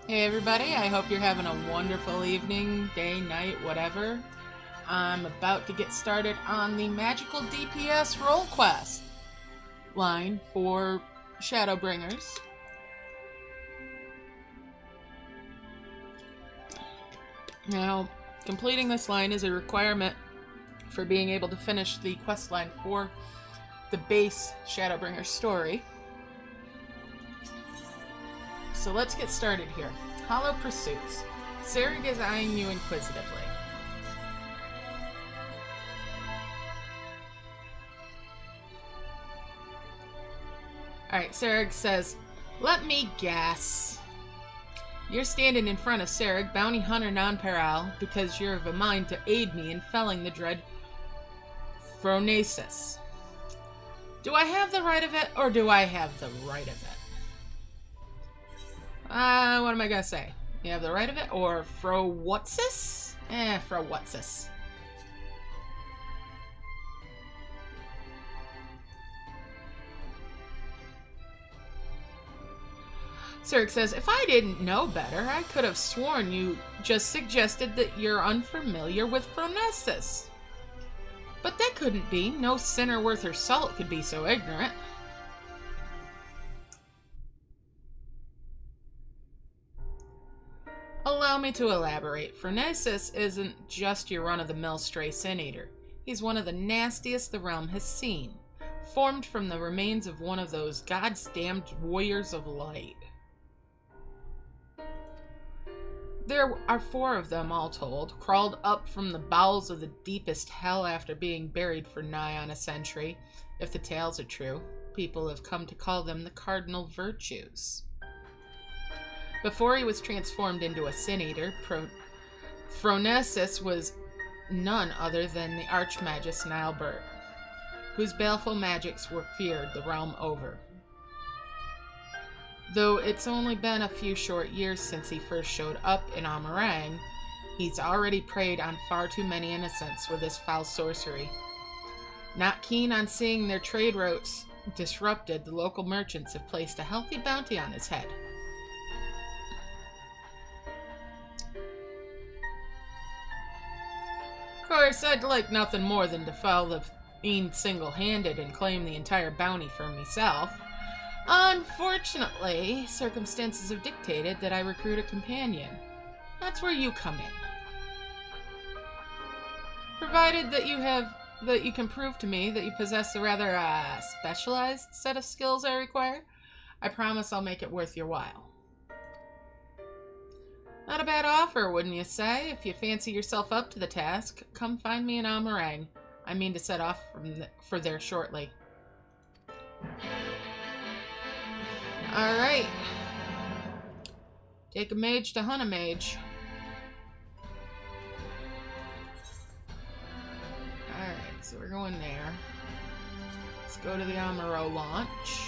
Hey everybody, I hope you're having a wonderful evening, day, night, whatever. I'm about to get started on the magical DPS role quest line for Shadowbringers. Now, completing this line is a requirement for being able to finish the quest line for the base Shadowbringers story. So let's get started here. Hollow Pursuits. Sarag is eyeing you inquisitively. Alright, Sarag says, "Let me guess. You're standing in front of Sarag, bounty hunter non-paral, because you're of a mind to aid me in felling the dread Phronesis. Do I have the right of it, or do I have the right of it? What am I gonna say? You have the right of it, or Phronesis? Phronesis. Sarag says, "If I didn't know better, I could have sworn you just suggested that you're unfamiliar with Phronesis. But that couldn't be. No sinner worth her salt could be so ignorant." Allow me to elaborate. Phronesis isn't just your run-of-the-mill stray sin eater. He's one of the nastiest the realm has seen, formed from the remains of one of those goddamned warriors of light. There are 4 of them, all told, crawled up from the bowels of the deepest hell after being buried for nigh on a century. If the tales are true, people have come to call them the cardinal virtues. Before he was transformed into a sin-eater, Phronesis was none other than the archmagus Nilebert, whose baleful magics were feared the realm over. Though it's only been a few short years since he first showed up in Amarang, he's already preyed on far too many innocents with his foul sorcery. Not keen on seeing their trade routes disrupted, the local merchants have placed a healthy bounty on his head. Of course, I'd like nothing more than to fell the fiend single-handed and claim the entire bounty for myself. Unfortunately, circumstances have dictated that I recruit a companion. That's where you come in. Provided that you can prove to me that you possess the rather specialized set of skills I require, I promise I'll make it worth your while." Not a bad offer, wouldn't you say? If you fancy yourself up to the task, come find me in Amarang. I mean to set off for there shortly. Alright. Take a mage to hunt a mage. Alright, so we're going there. Let's go to the Amaro launch.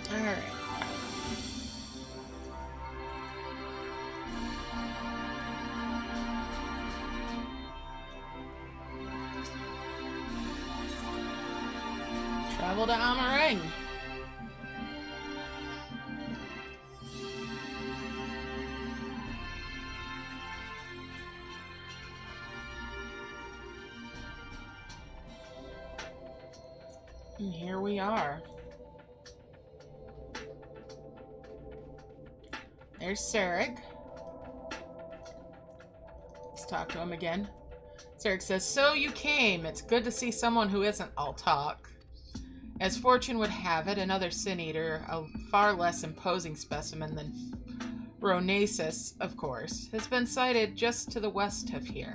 Alright. Travel to Amarang. And here we are. There's Sarag. Let's talk to him again. Sarag Stark says, so you came. It's good to see someone who isn't all talk. As fortune would have it, another Sin Eater, a far less imposing specimen than Phronesis, of course, has been sighted just to the west of here.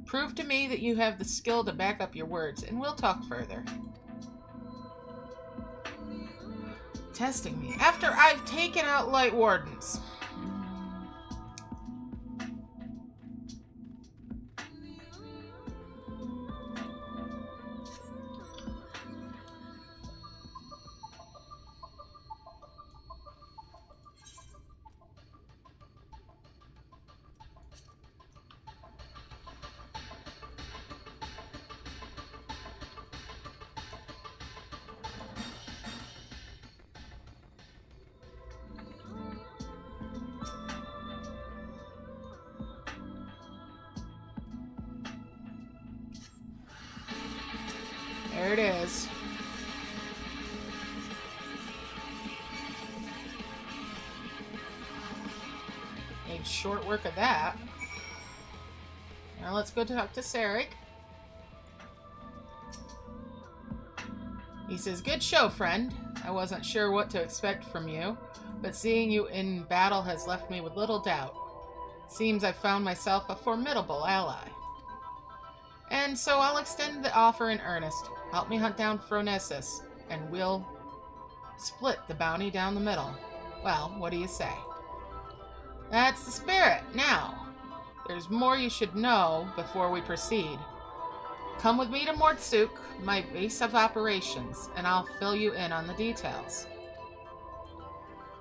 Prove to me that you have the skill to back up your words, and we'll talk further. Testing me. After I've taken out Light Wardens. There it is. Made short work of that. Now let's go talk to Sarek. He says, good show, friend. I wasn't sure what to expect from you, but seeing you in battle has left me with little doubt. Seems I've found myself a formidable ally. And so I'll extend the offer in earnest. Help me hunt down Phronesis, and we'll split the bounty down the middle. Well, what do you say? That's the spirit. Now, there's more you should know before we proceed. Come with me to Mortsuk, my base of operations, and I'll fill you in on the details.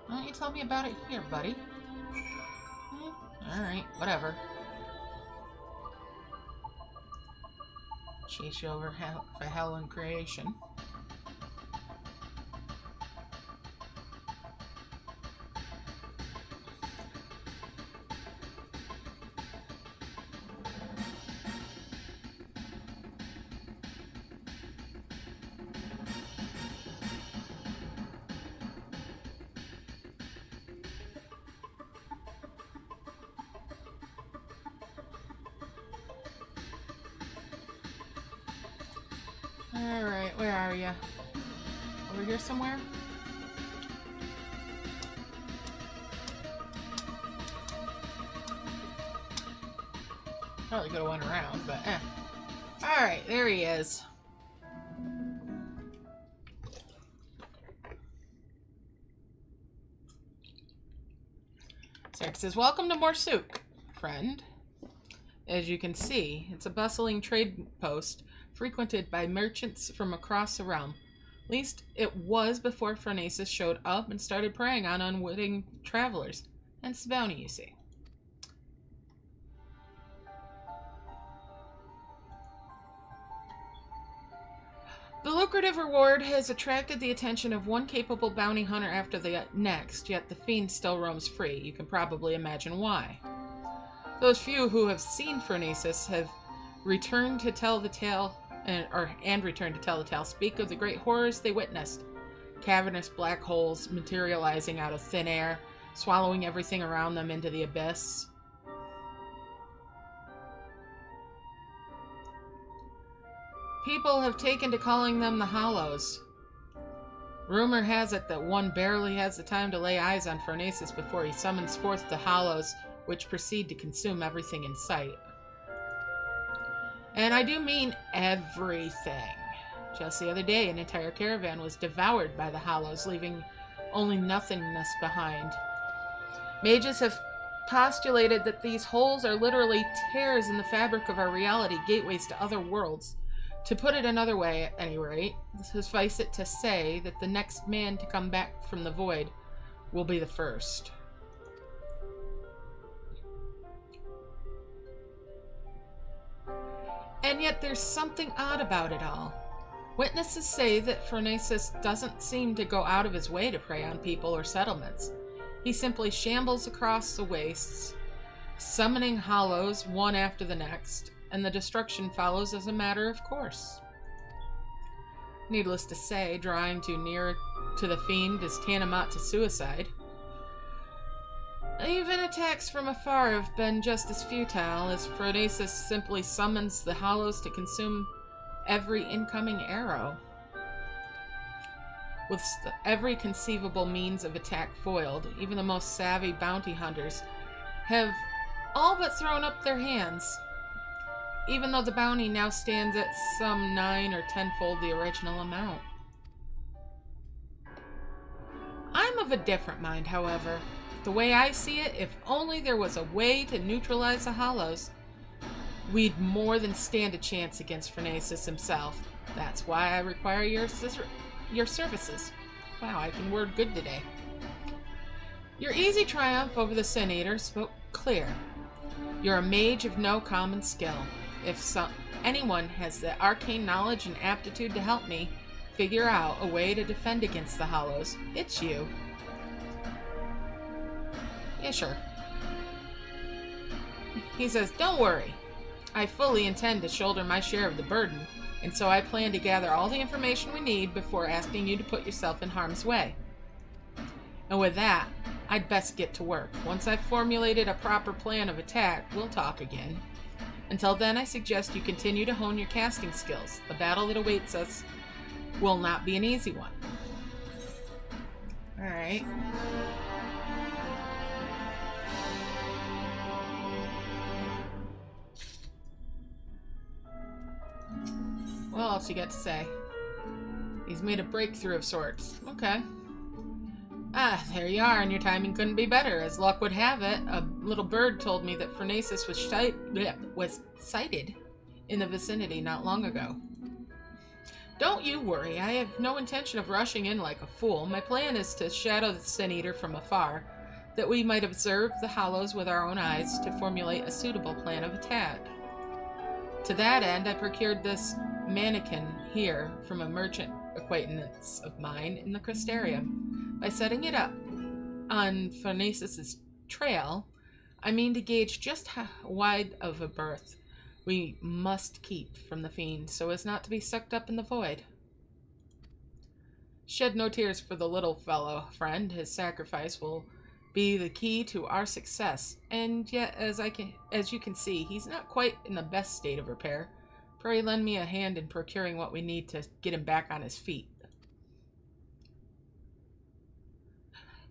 Why don't you tell me about it here, buddy? Alright, whatever. Chase you over for hell and creation. Alright, where are you? Over here somewhere? Probably could have went around, but eh. Alright, there he is. Sarek says, welcome to Mortsuk, friend. As you can see, it's a bustling trade post frequented by merchants from across the realm. At least it was before Phronesis showed up and started preying on unwitting travelers. Hence the bounty, you see. The lucrative reward has attracted the attention of one capable bounty hunter after the next, yet the fiend still roams free. You can probably imagine why. Those few who have seen Phronesis have returned to tell the tale, and return to tell the tale, speak of the great horrors they witnessed. Cavernous black holes materializing out of thin air, swallowing everything around them into the abyss. People have taken to calling them the Hollows. Rumor has it that one barely has the time to lay eyes on Phronesis before he summons forth the Hollows, which proceed to consume everything in sight. And I do mean everything. Just the other day, an entire caravan was devoured by the Hollows, leaving only nothingness behind. Mages have postulated that these holes are literally tears in the fabric of our reality, gateways to other worlds. To put it another way, at any rate, suffice it to say that the next man to come back from the void will be the first. And yet there's something odd about it all. Witnesses say that Phronesis doesn't seem to go out of his way to prey on people or settlements. He simply shambles across the wastes, summoning hollows one after the next, and the destruction follows as a matter of course. Needless to say, drawing too near to the fiend is tantamount to suicide. Even attacks from afar have been just as futile, as Phronesis simply summons the Hollows to consume every incoming arrow. With every conceivable means of attack foiled, even the most savvy bounty hunters have all but thrown up their hands, even though the bounty now stands at some 9 or 10-fold the original amount. I'm of a different mind, however. The way I see it, if only there was a way to neutralize the Hollows, we'd more than stand a chance against Phronesis himself. That's why I require your services. Wow, I can word good today. Your easy triumph over the Sin Eater spoke clear. You're a mage of no common skill. If anyone has the arcane knowledge and aptitude to help me figure out a way to defend against the Hollows, it's you. Yeah, sure. He says, don't worry. I fully intend to shoulder my share of the burden, and so I plan to gather all the information we need before asking you to put yourself in harm's way. And with that, I'd best get to work. Once I've formulated a proper plan of attack, we'll talk again. Until then, I suggest you continue to hone your casting skills. The battle that awaits us will not be an easy one. Alright. What else you got to say? He's made a breakthrough of sorts. Okay. Ah, there you are, and your timing couldn't be better. As luck would have it, a little bird told me that Phronesis was sighted in the vicinity not long ago. Don't you worry, I have no intention of rushing in like a fool. My plan is to shadow the Sin Eater from afar, that we might observe the Hollows with our own eyes to formulate a suitable plan of attack. To that end, I procured this mannequin here from a merchant acquaintance of mine in the Crystarium. By setting it up on Phronesis' trail, I mean to gauge just how wide of a berth we must keep from the fiend so as not to be sucked up in the void. Shed no tears for the little fellow, friend. His sacrifice will be the key to our success, and yet, as you can see, he's not quite in the best state of repair. Pray lend me a hand in procuring what we need to get him back on his feet.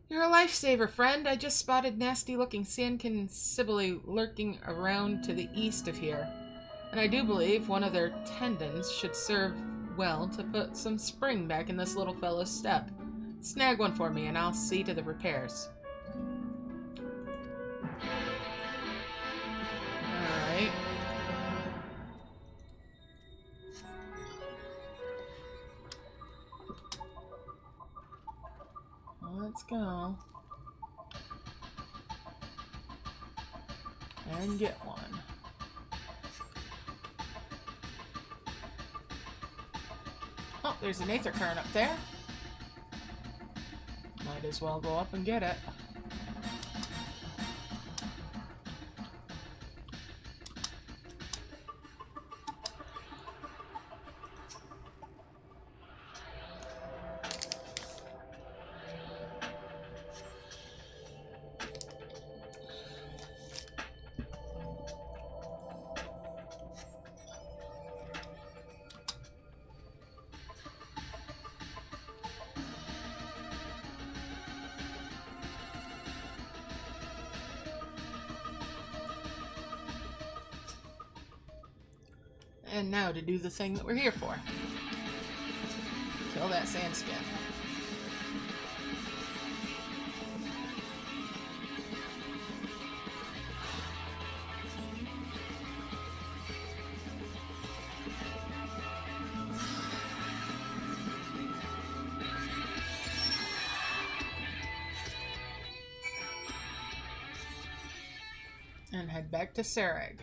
You're a lifesaver, friend. I just spotted nasty-looking Sandkin Sibylle lurking around to the east of here, and I do believe one of their tendons should serve well to put some spring back in this little fellow's step. Snag one for me, and I'll see to the repairs. Alright. Let's go. And get one. Oh, there's an Aether Current up there. Might as well go up and get it. And now to do the thing that we're here for. Kill that sandskin. And head back to Sarag.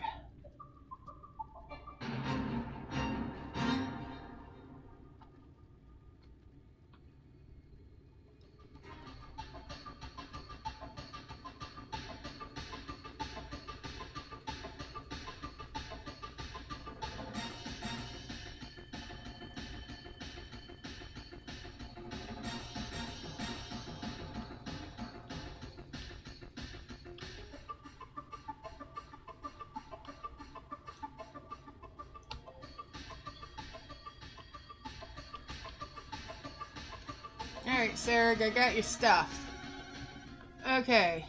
Alright, Sarek, I got your stuff. Okay.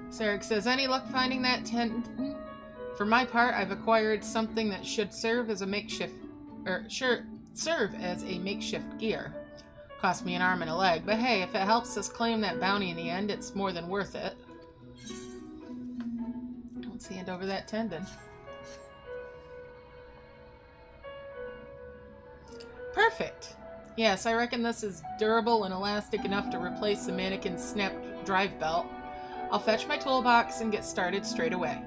Sarek says, any luck finding that tent? For my part, I've acquired something that should serve as a makeshift gear. Cost me an arm and a leg, but hey, if it helps us claim that bounty in the end, it's more than worth it. Let's hand over that tendon. Perfect. Yes, I reckon this is durable and elastic enough to replace the mannequin's snapped drive belt. I'll fetch my toolbox and get started straight away.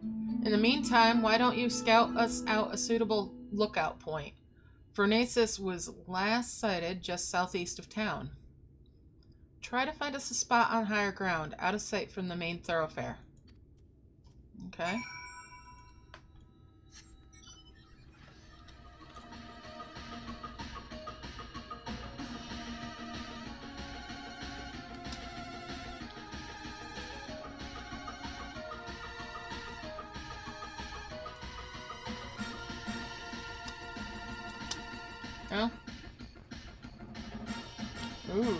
In the meantime, why don't you scout us out a suitable lookout point? Phronesis was last sighted just southeast of town. Try to find us a spot on higher ground, out of sight from the main thoroughfare. Okay. Oh. Ooh.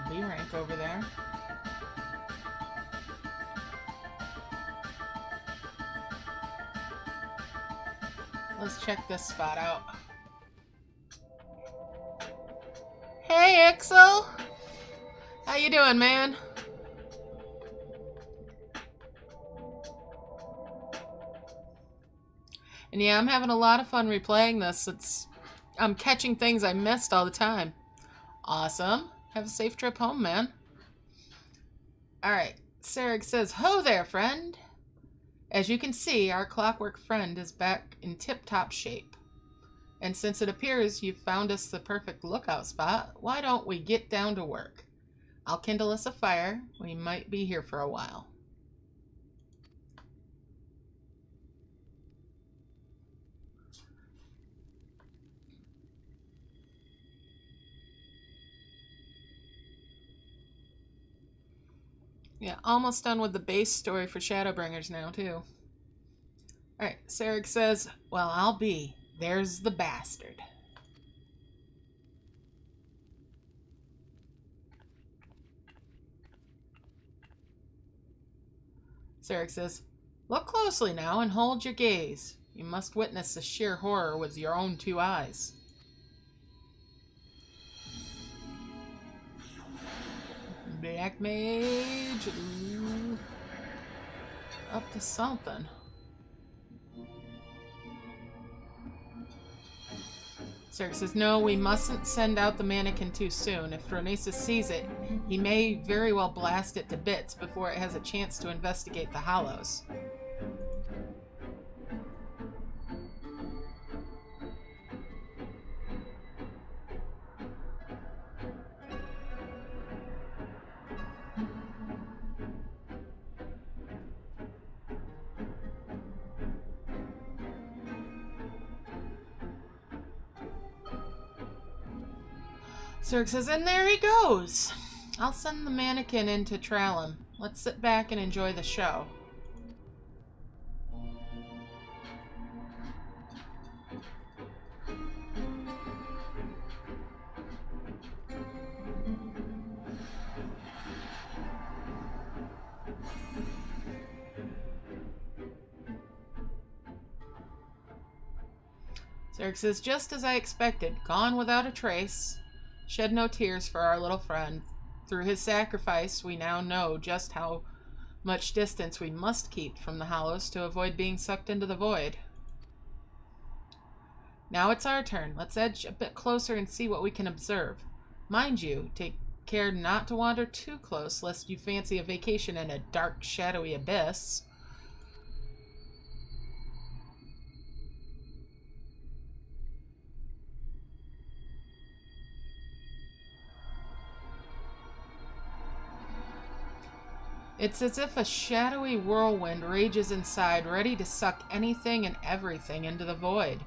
B rank over there. Let's check this spot out. Hey, Ixel! How you doing, man? And yeah, I'm having a lot of fun replaying this. I'm catching things I missed all the time. Awesome. Have a safe trip home, man. Alright, Sarek says, ho there, friend. As you can see, our clockwork friend is back in tip-top shape. And since it appears you've found us the perfect lookout spot, why don't we get down to work? I'll kindle us a fire. We might be here for a while. Yeah, almost done with the base story for Shadowbringers now, too. Alright, Sarek says, well, I'll be. There's the bastard. Sarek says, look closely now and hold your gaze. You must witness the sheer horror with your own two eyes. Black Mage. Ooh. Up to something. Sarek says, no, we mustn't send out the mannequin too soon. If Phronesis sees it, he may very well blast it to bits before it has a chance to investigate the hollows. Sarek says, and there he goes. I'll send the mannequin in to trail him. Let's sit back and enjoy the show. Sarek says, just as I expected, gone without a trace. Shed no tears for our little friend. Through his sacrifice, we now know just how much distance we must keep from the hollows to avoid being sucked into the void. Now it's our turn. Let's edge a bit closer and see what we can observe. Mind you, take care not to wander too close, lest you fancy a vacation in a dark, shadowy abyss. It's as if a shadowy whirlwind rages inside, ready to suck anything and everything into the void.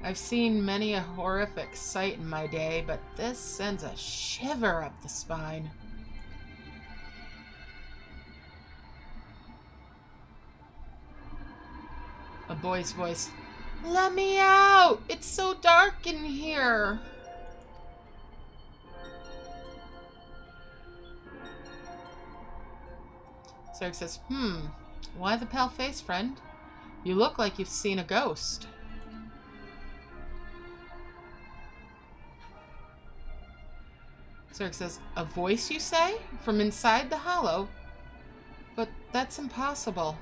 I've seen many a horrific sight in my day, but this sends a shiver up the spine. boy's voice. Let me out! It's so dark in here! Zerg says, why the pale face, friend? You look like you've seen a ghost. Zerg says, a voice, you say? From inside the hollow? But that's impossible.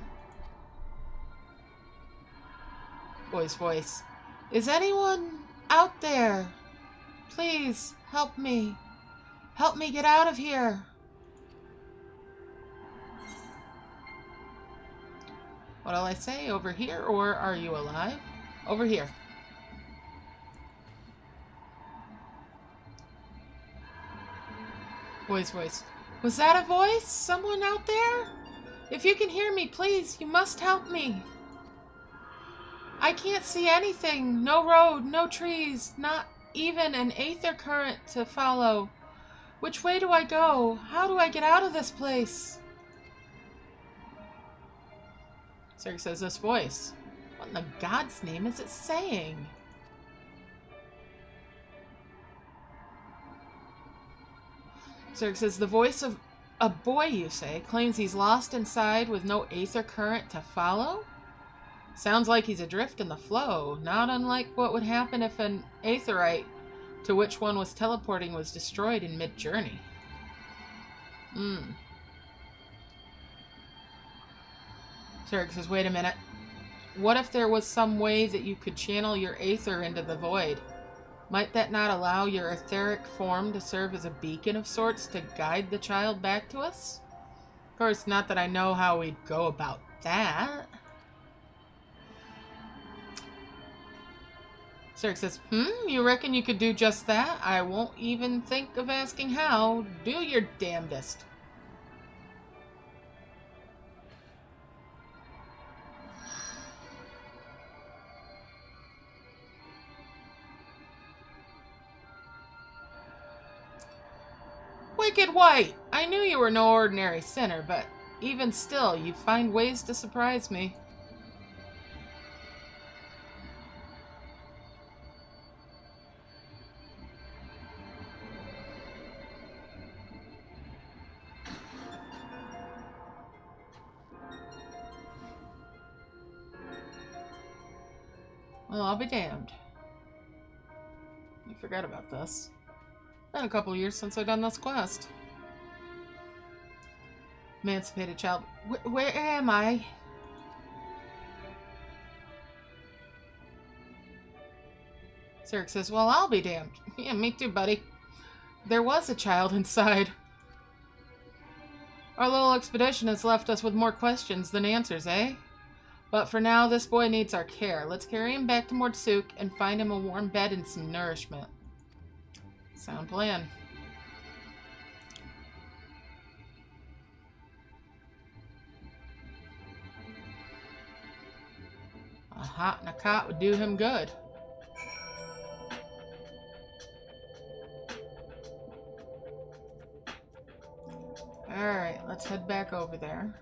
Boy's voice. Is anyone out there? Please, help me. Help me get out of here. What'll I say? Over here, or are you alive? Over here. Boy's voice. Was that a voice? Someone out there? If you can hear me, please, you must help me. I can't see anything. No road, no trees, not even an aether current to follow. Which way do I go? How do I get out of this place? Zerg says, this voice. What in the God's name is it saying? Zerg says, the voice of a boy, you say, claims he's lost inside with no aether current to follow? Sounds like he's adrift in the flow, not unlike what would happen if an aetherite to which one was teleporting was destroyed in mid-journey. Zerg says, wait a minute. What if there was some way that you could channel your aether into the void? Might that not allow your etheric form to serve as a beacon of sorts to guide the child back to us? Of course, not that I know how we'd go about that. Zerg says, you reckon you could do just that? I won't even think of asking how. Do your damnedest. Wicked White! I knew you were no ordinary sinner, but even still, you find ways to surprise me. Well, I'll be damned. I forgot about this. Been a couple of years since I've done this quest. Emancipated child. Where am I? Zerg says, well, I'll be damned. Yeah, me too, buddy. There was a child inside. Our little expedition has left us with more questions than answers, eh? But for now, this boy needs our care. Let's carry him back to Mortsuk and find him a warm bed and some nourishment. Sound plan. A hot and a cot would do him good. Alright, let's head back over there.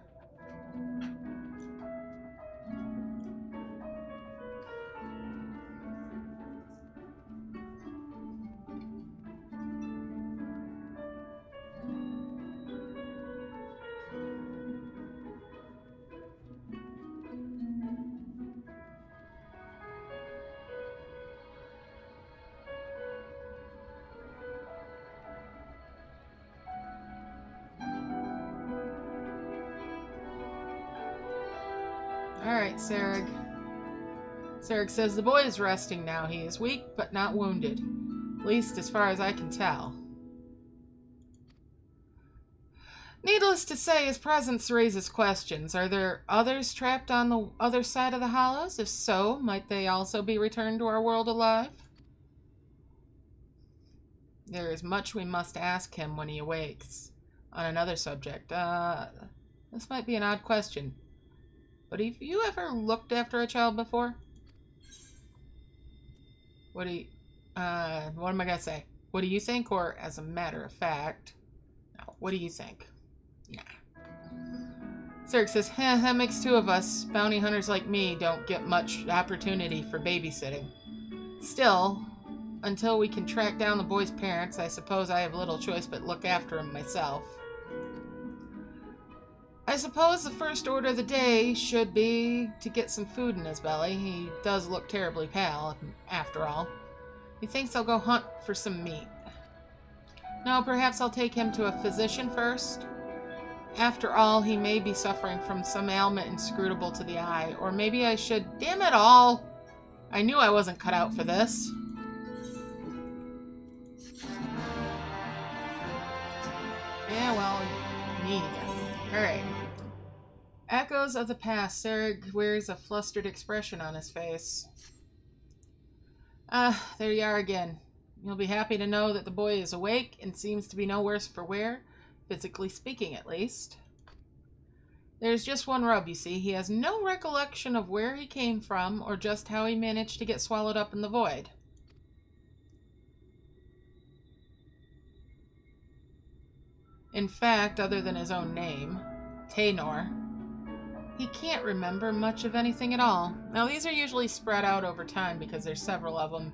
Alright, Zerg. Zerg says the boy is resting now. He is weak, but not wounded. At least as far as I can tell. Needless to say, his presence raises questions. Are there others trapped on the other side of the hollows? If so, might they also be returned to our world alive? There is much we must ask him when he awakes. On another subject. This might be an odd question. But have you ever looked after a child before? What am I gonna say? What do you think? Or as a matter of fact, no, what do you think? Nah. Zerg says, that makes two of us. Bounty hunters like me don't get much opportunity for babysitting. Still, until we can track down the boy's parents, I suppose I have little choice but look after him myself. I suppose the first order of the day should be to get some food in his belly. He does look terribly pale, after all. He thinks I'll go hunt for some meat. No, perhaps I'll take him to a physician first. After all, he may be suffering from some ailment inscrutable to the eye. Or maybe I should... Damn it all! I knew I wasn't cut out for this. Yeah, well, me either. Alright. Echoes of the past. Sarek wears a flustered expression on his face. There you are again. You'll be happy to know that the boy is awake and seems to be no worse for wear. Physically speaking, at least. There's just one rub, you see. He has no recollection of where he came from or just how he managed to get swallowed up in the void. In fact, other than his own name, Taynor, he can't remember much of anything at all. Now, these are usually spread out over time because there's several of them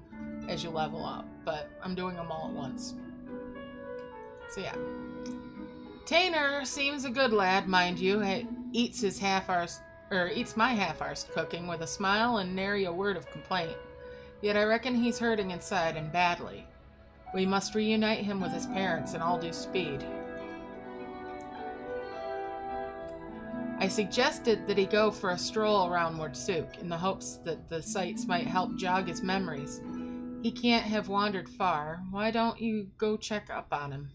as you level up, but I'm doing them all at once. So yeah. Taynor seems a good lad, mind you. He eats my half-arsed cooking with a smile and nary a word of complaint. Yet I reckon he's hurting inside, and badly. We must reunite him with his parents in all due speed. I suggested that he go for a stroll around Mordsuk in the hopes that the sights might help jog his memories. He can't have wandered far. Why don't you go check up on him?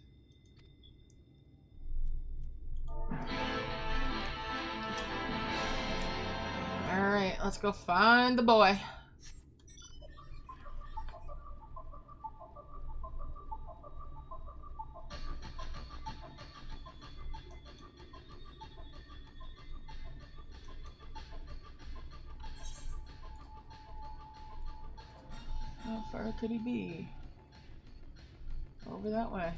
Alright, let's go find the boy. How far could he be? Over that way.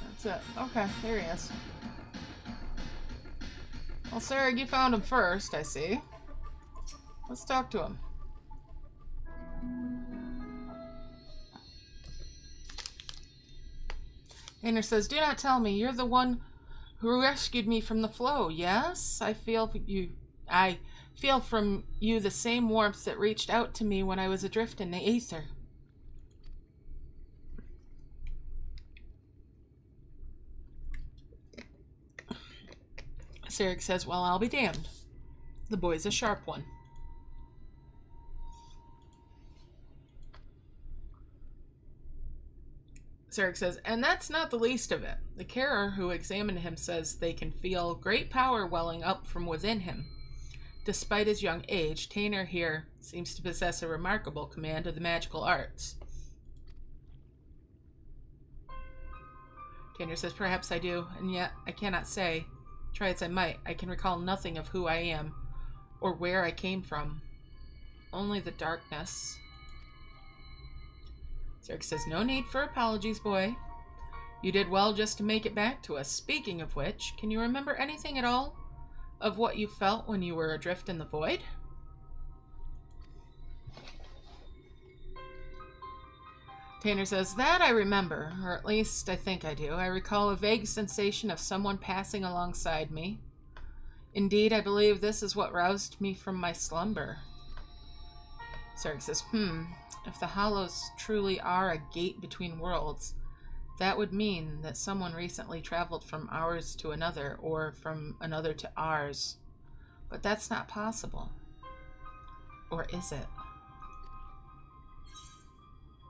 That's it. Okay, here he is. Well, Sarah, you found him first, I see. Let's talk to him. Taynor says, do not tell me. You're the one who rescued me from the flow, yes? I feel from you the same warmth that reached out to me when I was adrift in the aether. Sarek says, well, I'll be damned. The boy's a sharp one. Sarek says, and that's not the least of it. The carer who examined him says they can feel great power welling up from within him. Despite his young age, Taynor here seems to possess a remarkable command of the magical arts. Taynor says, perhaps I do, and yet I cannot say. Try as I might, I can recall nothing of who I am, or where I came from. Only the darkness. Zerk says, no need for apologies, boy. You did well just to make it back to us. Speaking of which, can you remember anything at all of what you felt when you were adrift in the void? Taynor says, that I remember, or at least I think I do. I recall a vague sensation of someone passing alongside me. Indeed, I believe this is what roused me from my slumber. Sarek says, if the Hollows truly are a gate between worlds, that would mean that someone recently traveled from ours to another, or from another to ours. But that's not possible. Or is it?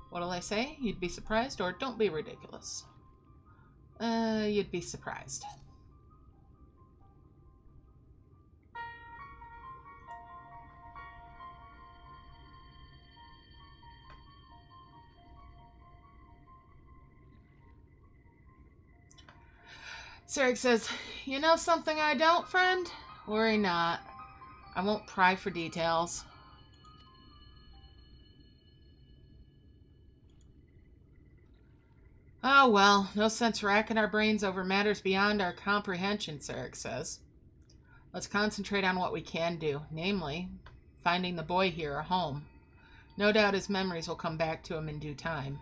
What'll I say? You'd be surprised, or don't be ridiculous. You'd be surprised. Sarek says, you know something I don't, friend? Worry not. I won't pry for details. Oh well, no sense racking our brains over matters beyond our comprehension, Sarek says. Let's concentrate on what we can do, namely, finding the boy here a home. No doubt his memories will come back to him in due time.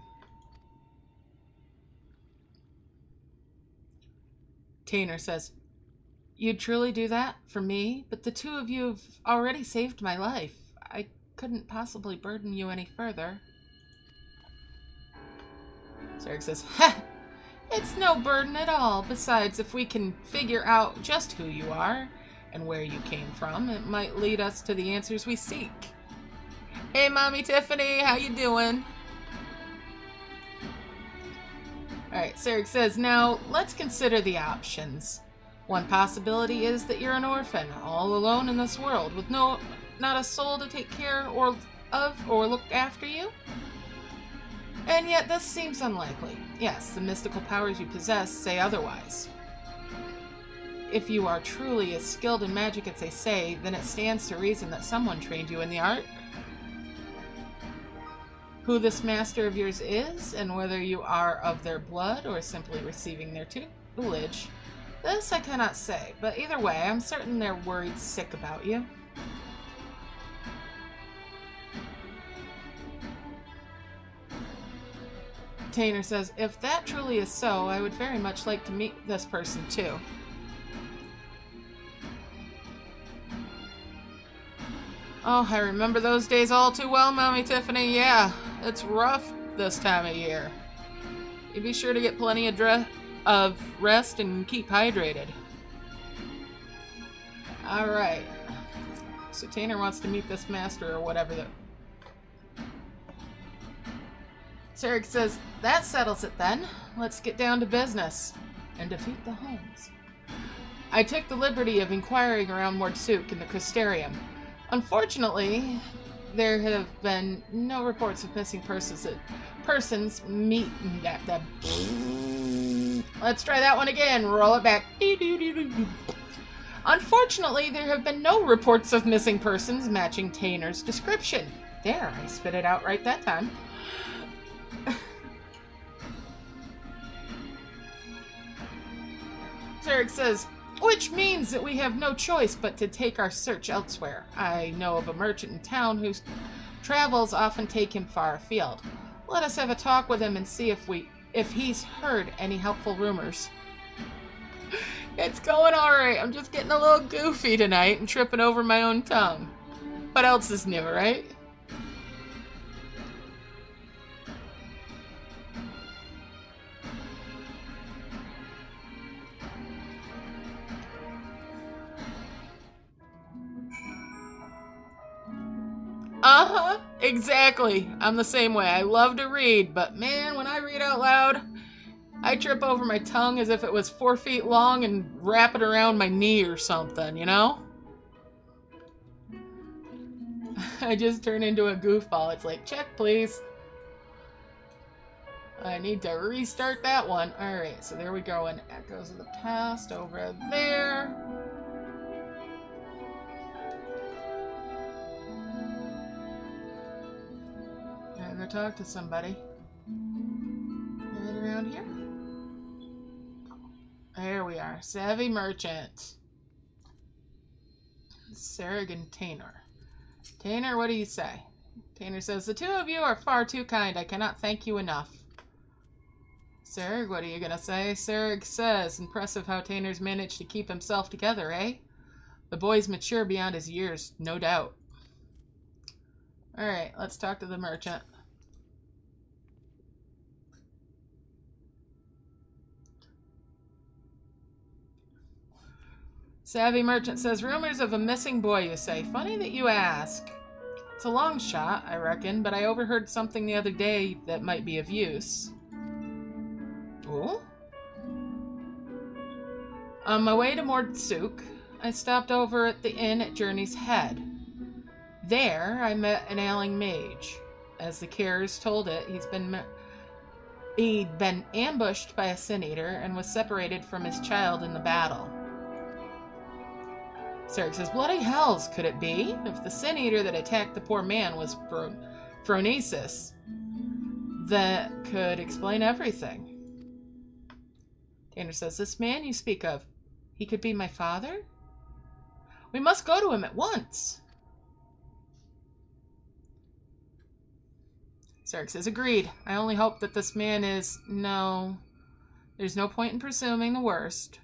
Tainer says, "You'd truly do that for me? But the two of you have already saved my life. I couldn't possibly burden you any further." Zerg says, "Ha! It's no burden at all. Besides, if we can figure out just who you are and where you came from, it might lead us to the answers we seek." Hey, Mommy Tiffany, how you doing? Alright, Zerg says, "Now, let's consider the options. One possibility is that you're an orphan, all alone in this world, with not a soul to take care of or look after you. And yet this seems unlikely. Yes, the mystical powers you possess say otherwise. If you are truly as skilled in magic as they say, then it stands to reason that someone trained you in the art. Who this master of yours is, and whether you are of their blood or simply receiving their tutelage, this I cannot say, but either way, I'm certain they're worried sick about you." Tainer says, "If that truly is so, I would very much like to meet this person too." Oh, I remember those days all too well, Mommy Tiffany. Yeah, it's rough this time of year. You be sure to get plenty of rest and keep hydrated. Alright. So Tainer wants to meet this master or whatever the... Zerg says, "That settles it then. Let's get down to business and defeat the Holmes." I took the liberty of inquiring around Mordsuk in the Crystarium. Unfortunately, there have been no reports of missing persons. Let's try that one again. Roll it back. Unfortunately, there have been no reports of missing persons matching Tainer's description. There, I spit it out right that time. Zerg says, "Which means that we have no choice but to take our search elsewhere. I know of a merchant in town whose travels often take him far afield. Let us have a talk with him and see if he's heard any helpful rumors." It's going alright. I'm just getting a little goofy tonight and tripping over my own tongue. What else is new, right? Uh-huh, exactly. I'm the same way. I love to read, but man, when I read out loud, I trip over my tongue as if it was 4 feet long and wrap it around my knee or something, you know? I just turn into a goofball. It's like, check, please. I need to restart that one. Alright, so there we go. And Echoes of the Past over there. Gotta go talk to somebody. Right around here? There we are. Savvy Merchant. Zerg and Tainer. Tainer, what do you say? Tainer says, "The two of you are far too kind. I cannot thank you enough." Zerg, what are you gonna say? Zerg says, "Impressive how Tainer's managed to keep himself together, eh? The boy's mature beyond his years, no doubt." Alright, let's talk to the merchant. Savvy Merchant says, "Rumors of a missing boy, you say? Funny that you ask. It's a long shot, I reckon, but I overheard something the other day that might be of use." Ooh? On my way to Mordsuk, I stopped over at the inn at Journey's Head. There, I met an ailing mage. As the carers told it, he'd been ambushed by a sin-eater and was separated from his child in the battle. Zerg says, "Bloody hells, could it be? If the sin-eater that attacked the poor man was Phronesis, that could explain everything." Tanner says, "This man you speak of, he could be my father?" We must go to him at once. Sarek says, agreed. I only hope that this man is... No. There's no point in presuming the worst.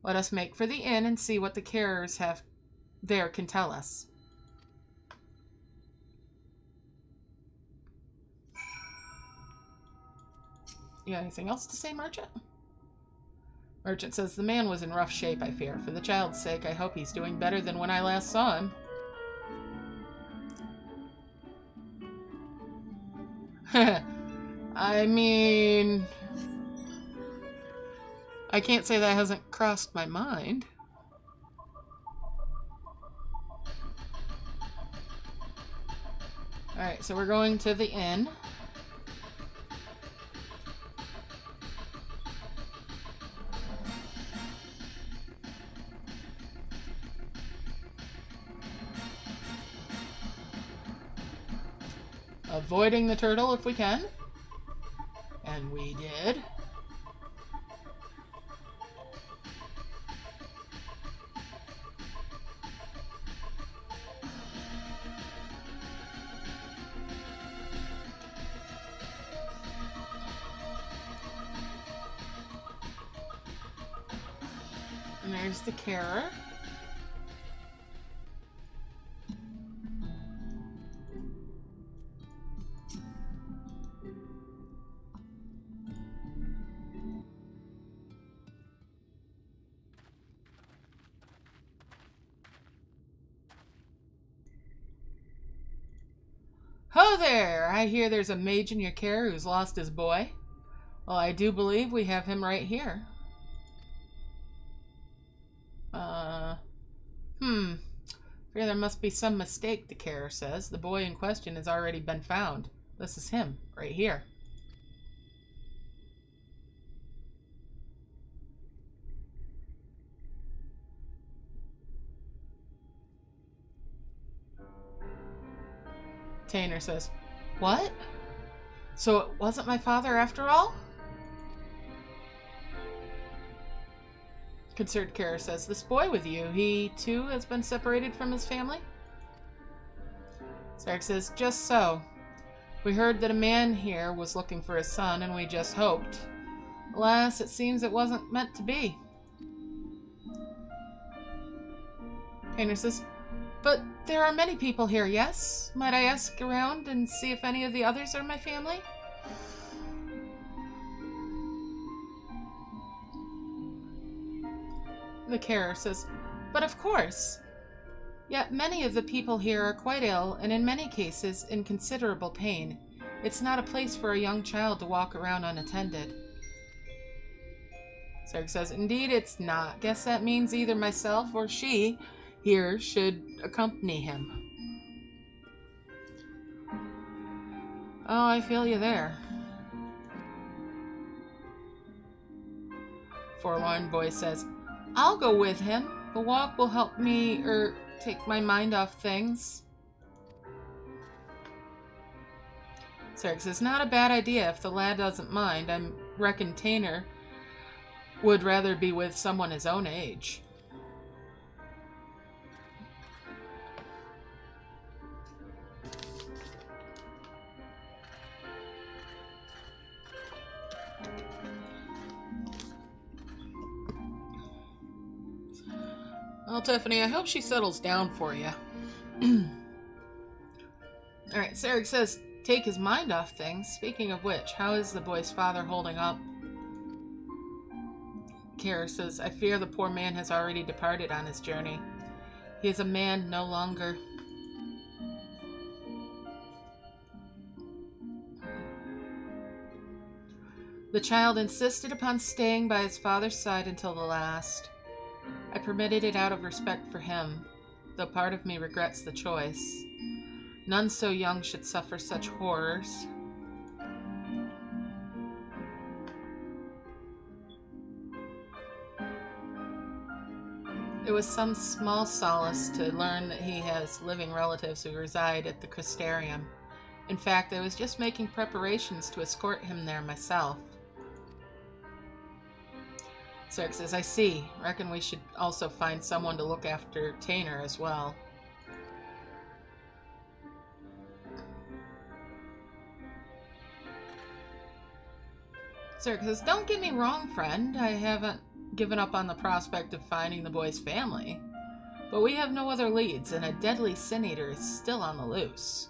Let us make for the inn and see what the carers there can tell us. You got anything else to say, Merchant? Merchant says, the man was in rough shape, I fear. For the child's sake, I hope he's doing better than when I last saw him. I mean... I can't say that hasn't crossed my mind. Alright, so we're going to the inn. Avoiding the turtle if we can. And we did. And there's the carer. Ho there! I hear there's a mage in your care who's lost his boy. Well, I do believe we have him right here. Fear there must be some mistake, the carer says. The boy in question has already been found. This is him, right here. Tainer says, what? So it wasn't my father after all? Concerned carer says, this boy with you, he too has been separated from his family? Sarek says, just so. We heard that a man here was looking for his son, and we just hoped. Alas, it seems it wasn't meant to be. Tainer says, but there are many people here, yes? Might I ask around and see if any of the others are my family? The carer says, but of course. Yet many of the people here are quite ill, and in many cases in considerable pain. It's not a place for a young child to walk around unattended. Sarek says, indeed it's not. Guess that means either myself or she here should accompany him. Oh, I feel you there. Forlorn boy says, I'll go with him. The walk will help me, take my mind off things. Sarek says, not a bad idea if the lad doesn't mind. I reckon Tainer would rather be with someone his own age. Well, Tiffany, I hope she settles down for you. Alright, Sarek says, take his mind off things. Speaking of which, how is the boy's father holding up? Kara says, I fear the poor man has already departed on his journey. He is a man no longer. The child insisted upon staying by his father's side until the last. I permitted it out of respect for him, though part of me regrets the choice. None so young should suffer such horrors. It was some small solace to learn that he has living relatives who reside at the Crystarium. In fact, I was just making preparations to escort him there myself. Zerg says, I see. Reckon we should also find someone to look after Tainer as well. Zerg says, don't get me wrong, friend. I haven't given up on the prospect of finding the boy's family. But we have no other leads, and a deadly Sin Eater is still on the loose.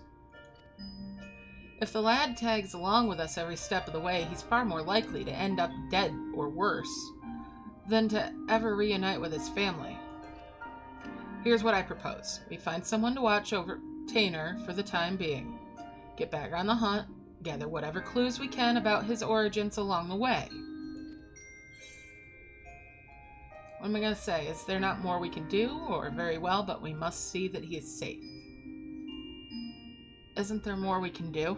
If the lad tags along with us every step of the way, he's far more likely to end up dead or worse than to ever reunite with his family. Here's what I propose. We find someone to watch over Tainer for the time being. Get back on the hunt, gather whatever clues we can about his origins along the way. What am I going to say? Is there not more we can do? Or very well, but we must see that he is safe. Isn't there more we can do?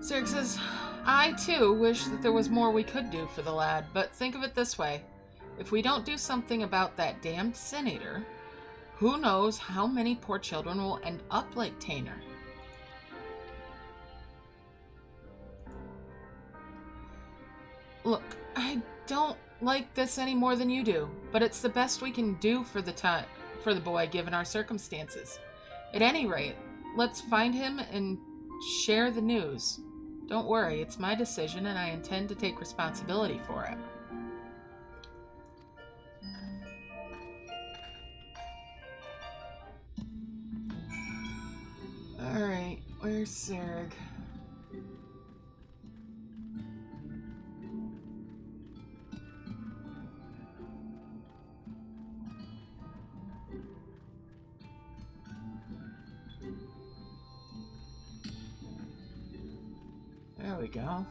Zerg says, I too wish that there was more we could do for the lad, but think of it this way. If we don't do something about that damned Sin Eater, who knows how many poor children will end up like Tainer. Look, I don't like this any more than you do, but it's the best we can do for the boy given our circumstances. At any rate, let's find him and share the news. Don't worry, it's my decision and I intend to take responsibility for it. Alright, where's Zerg? There we go.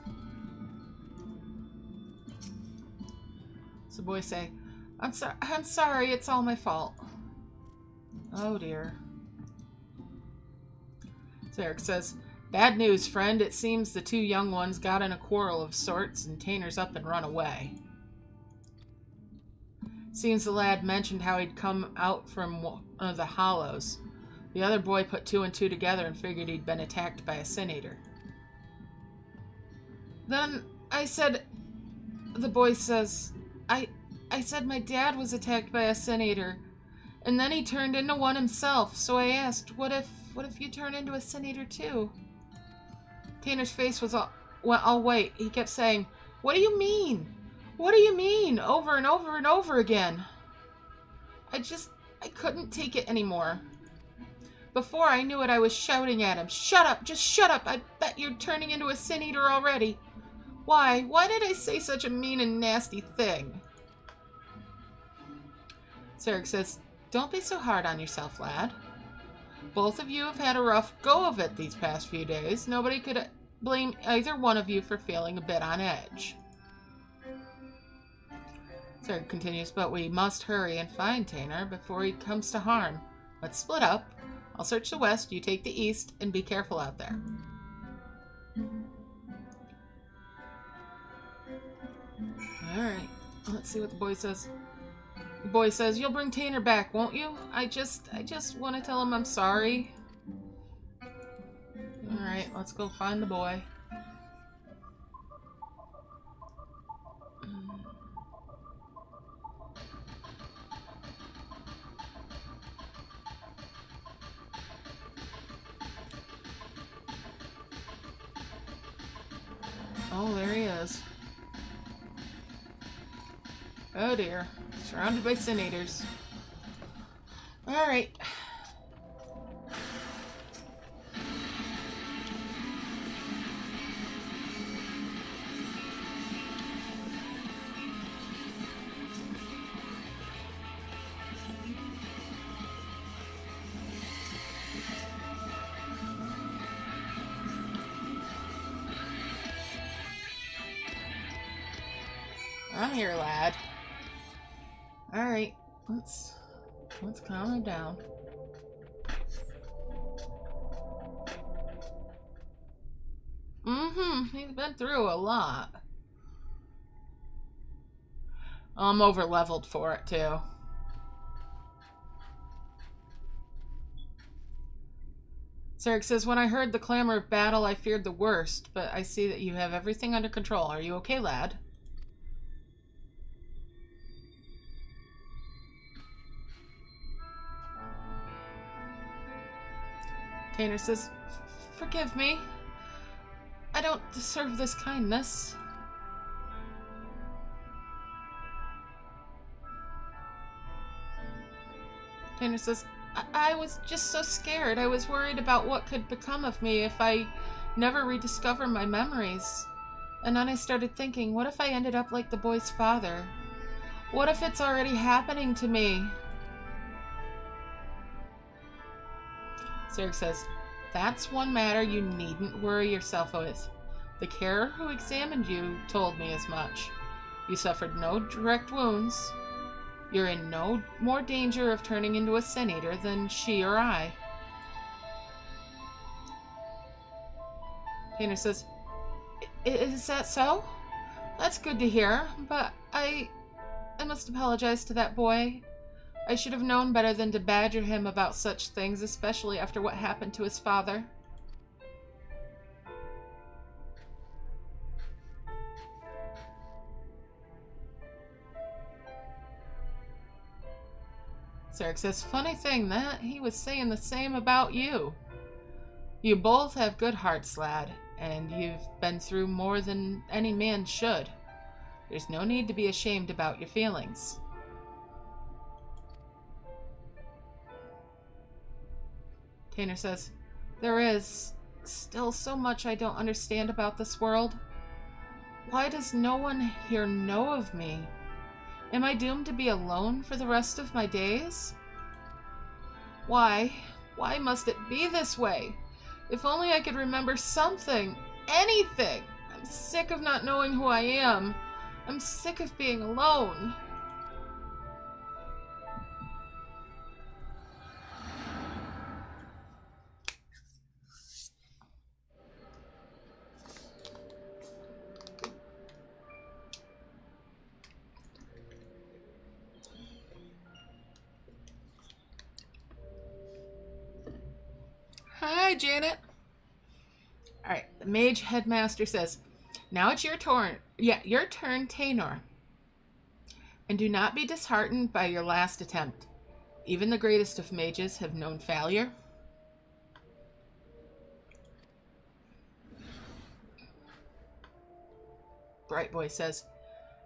So the boy say, I'm sorry, it's all my fault. Oh dear. Zerg says, bad news, friend. It seems the two young ones got in a quarrel of sorts and Tainer's up and run away. Seems the lad mentioned how he'd come out from one of the hollows. The other boy put two and two together and figured he'd been attacked by a Sin Eater. Then I said, the boy says, I said my dad was attacked by a Sin Eater, and then he turned into one himself, so I asked, what if you turn into a Sin Eater too? Tainer's face went all white. He kept saying, what do you mean? What do you mean? Over and over and over again. I couldn't take it anymore. Before I knew it, I was shouting at him, shut up, just shut up, I bet you're turning into a Sin Eater already. Why did I say such a mean and nasty thing? Zerg says, don't be so hard on yourself, lad. Both of you have had a rough go of it these past few days. Nobody could blame either one of you for feeling a bit on edge. Zerg continues, but we must hurry and find Tainer before he comes to harm. Let's split up. I'll search the west, you take the east, and be careful out there. Alright, let's see what the boy says. The boy says, you'll bring Tainer back, won't you? I just want to tell him I'm sorry. Alright, let's go find the boy. Oh, there he is. Oh dear. Surrounded by Sin Eaters. Alright. I'm here, lad. Alright, let's calm him down. He's been through a lot. I'm over leveled for it too. Sarek says, when I heard the clamor of battle, I feared the worst, but I see that you have everything under control. Are you okay, lad? Tanner says, forgive me. I don't deserve this kindness. Tanner says, I was just so scared. I was worried about what could become of me if I never rediscover my memories. And then I started thinking, what if I ended up like the boy's father? What if it's already happening to me? Sarek says, that's one matter you needn't worry yourself with. The carer who examined you told me as much. You suffered no direct wounds. You're in no more danger of turning into a Sin Eater than she or I. Tanner says, is that so? That's good to hear, but I must apologize to that boy. I should have known better than to badger him about such things, especially after what happened to his father. Sarek says, funny thing that he was saying the same about you. You both have good hearts, lad, and you've been through more than any man should. There's no need to be ashamed about your feelings. Tanner says, there is still so much I don't understand about this world. Why does no one here know of me? Am I doomed to be alone for the rest of my days? Why? Why must it be this way? If only I could remember something, anything. I'm sick of not knowing who I am. I'm sick of being alone. Hi, Janet. Alright, the mage headmaster says, now it's your turn. Yeah, your turn, Taynor. And do not be disheartened by your last attempt. Even the greatest of mages have known failure. Bright Boy says,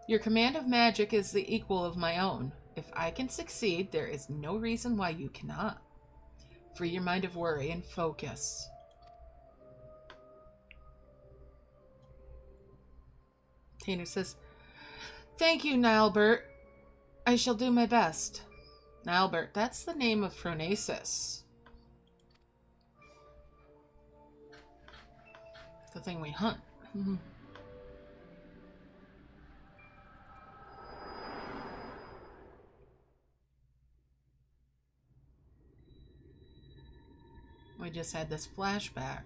your command of magic is the equal of my own. If I can succeed, there is no reason why you cannot. Free your mind of worry and focus. Taynor says, thank you, Nilebert. I shall do my best. Nilebert, that's the name of Phronesis. The thing we hunt. We just had this flashback.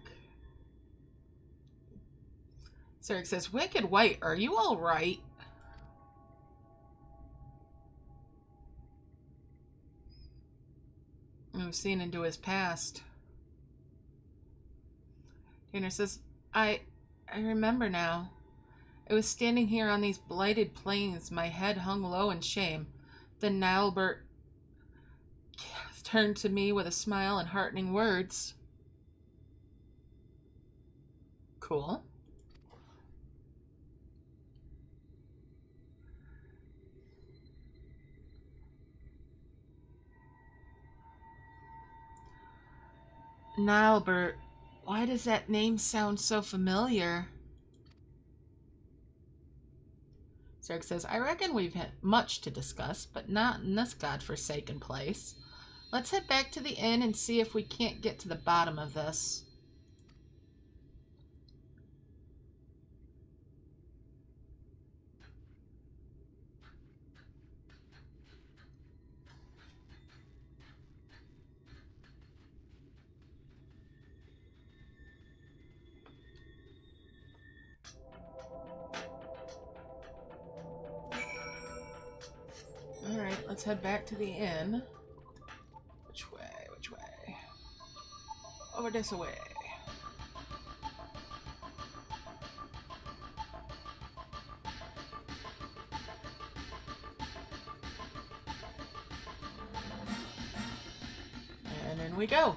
Sarek says, Wicked White, are you all right? We've seen into his past. Tanner says, I remember now. I was standing here on these blighted plains, my head hung low in shame. Then Nilebert turned to me with a smile and heartening words. Cool. Nilebert, why does that name sound so familiar? Sarek says, I reckon we've had much to discuss, but not in this godforsaken place. Let's head back to the inn and see if we can't get to the bottom of this. Alright, let's head back to the inn. Which way? Which way? over this way. And in we go.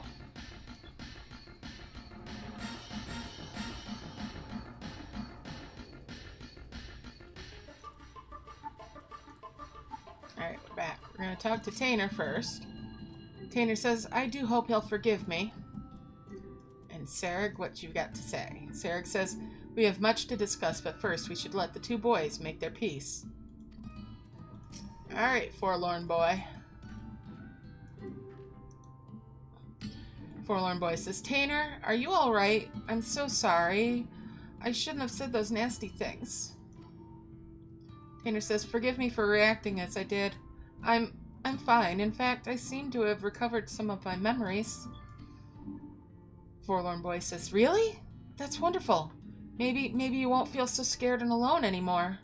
Alright, we're back. We're going to talk to Tanner first. Tanner says, I do hope he'll forgive me. And Sarek, what you've got to say? Sarek says, we have much to discuss, but first we should let the two boys make their peace. Alright, forlorn boy. Forlorn boy says, Tanner, are you alright? I'm so sorry. I shouldn't have said those nasty things. Tanner says, forgive me for reacting as I did. I'm fine. In fact, I seem to have recovered some of my memories. Forlorn boy says, really? That's wonderful. Maybe you won't feel so scared and alone anymore.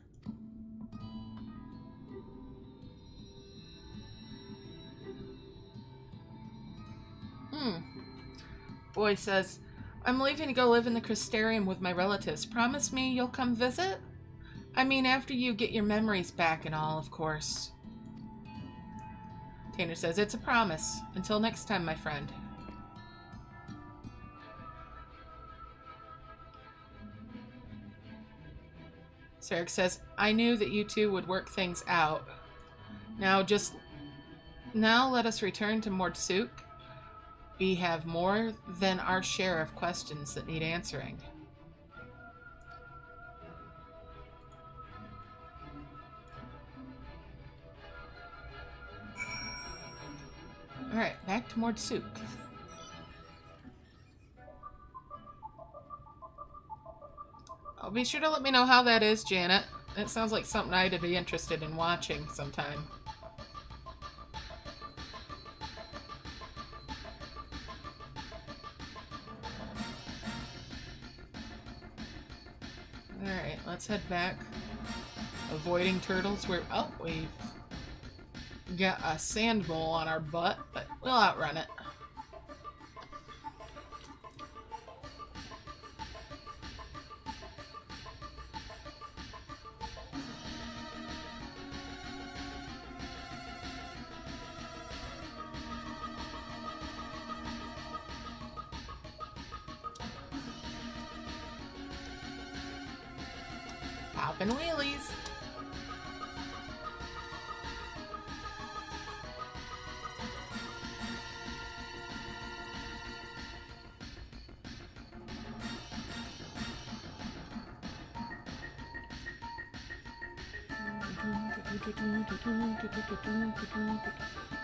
Boy says, I'm leaving to go live in the Crystarium with my relatives. Promise me you'll come visit? I mean, after you get your memories back and all, of course. Tanner says, it's a promise. Until next time, my friend. Sarek says, I knew that you two would work things out. Now let us return to Mordsuk. We have more than our share of questions that need answering. Alright, back to Mordsuk. Oh, be sure to let me know how that is, Janet. It sounds like something I'd be interested in watching sometime. Alright, let's head back. Avoiding turtles. We've got a sand mole on our butt, but we'll outrun it. Popping wheelies.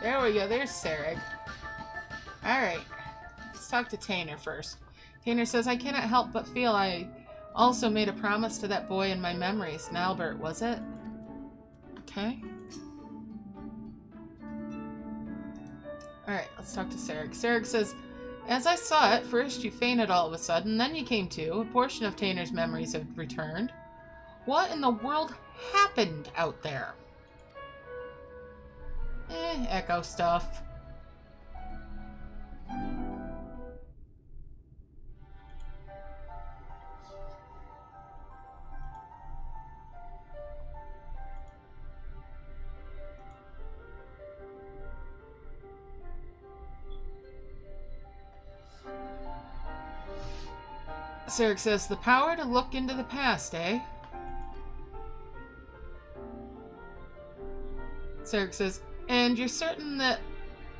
There we go. There's Sarek. Alright. Let's talk to Tanner first. Tanner says, I cannot help but feel I also made a promise to that boy in my memories. Nalbert, was it? Okay. Alright, let's talk to Sarek. Sarek says, as I saw it, first you fainted all of a sudden, then you came to. A portion of Tanner's memories have returned. What in the world happened out there? Echo stuff. Sarek says, the power to look into the past, eh? Sarek says, and you're certain that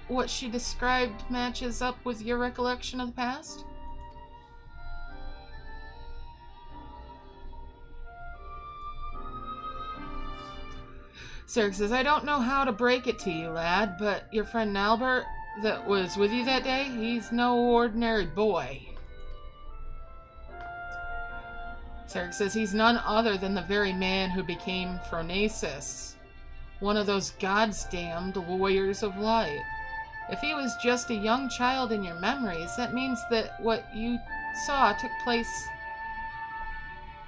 what she described matches up with your recollection of the past? Sarek says, I don't know how to break it to you, lad, but your friend Nalbert that was with you that day, he's no ordinary boy. Sarek says, he's none other than the very man who became Phronesis. One of those God's-damned warriors of light. If he was just a young child in your memories, that means that what you saw took place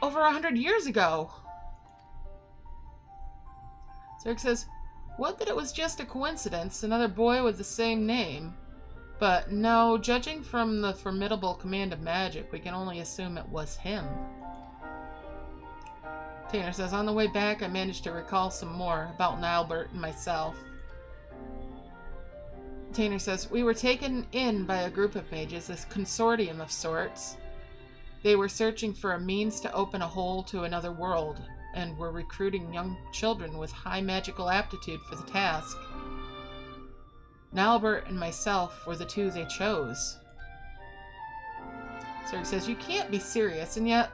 over 100 years ago. Sarek says, what that it was just a coincidence, another boy with the same name. But no, judging from the formidable command of magic, we can only assume it was him. Tanner says, on the way back, I managed to recall some more about Nilebert and myself. Tanner says, we were taken in by a group of mages, a consortium of sorts. They were searching for a means to open a hole to another world, and were recruiting young children with high magical aptitude for the task. Nilebert and myself were the two they chose. Zerg says, you can't be serious, and yet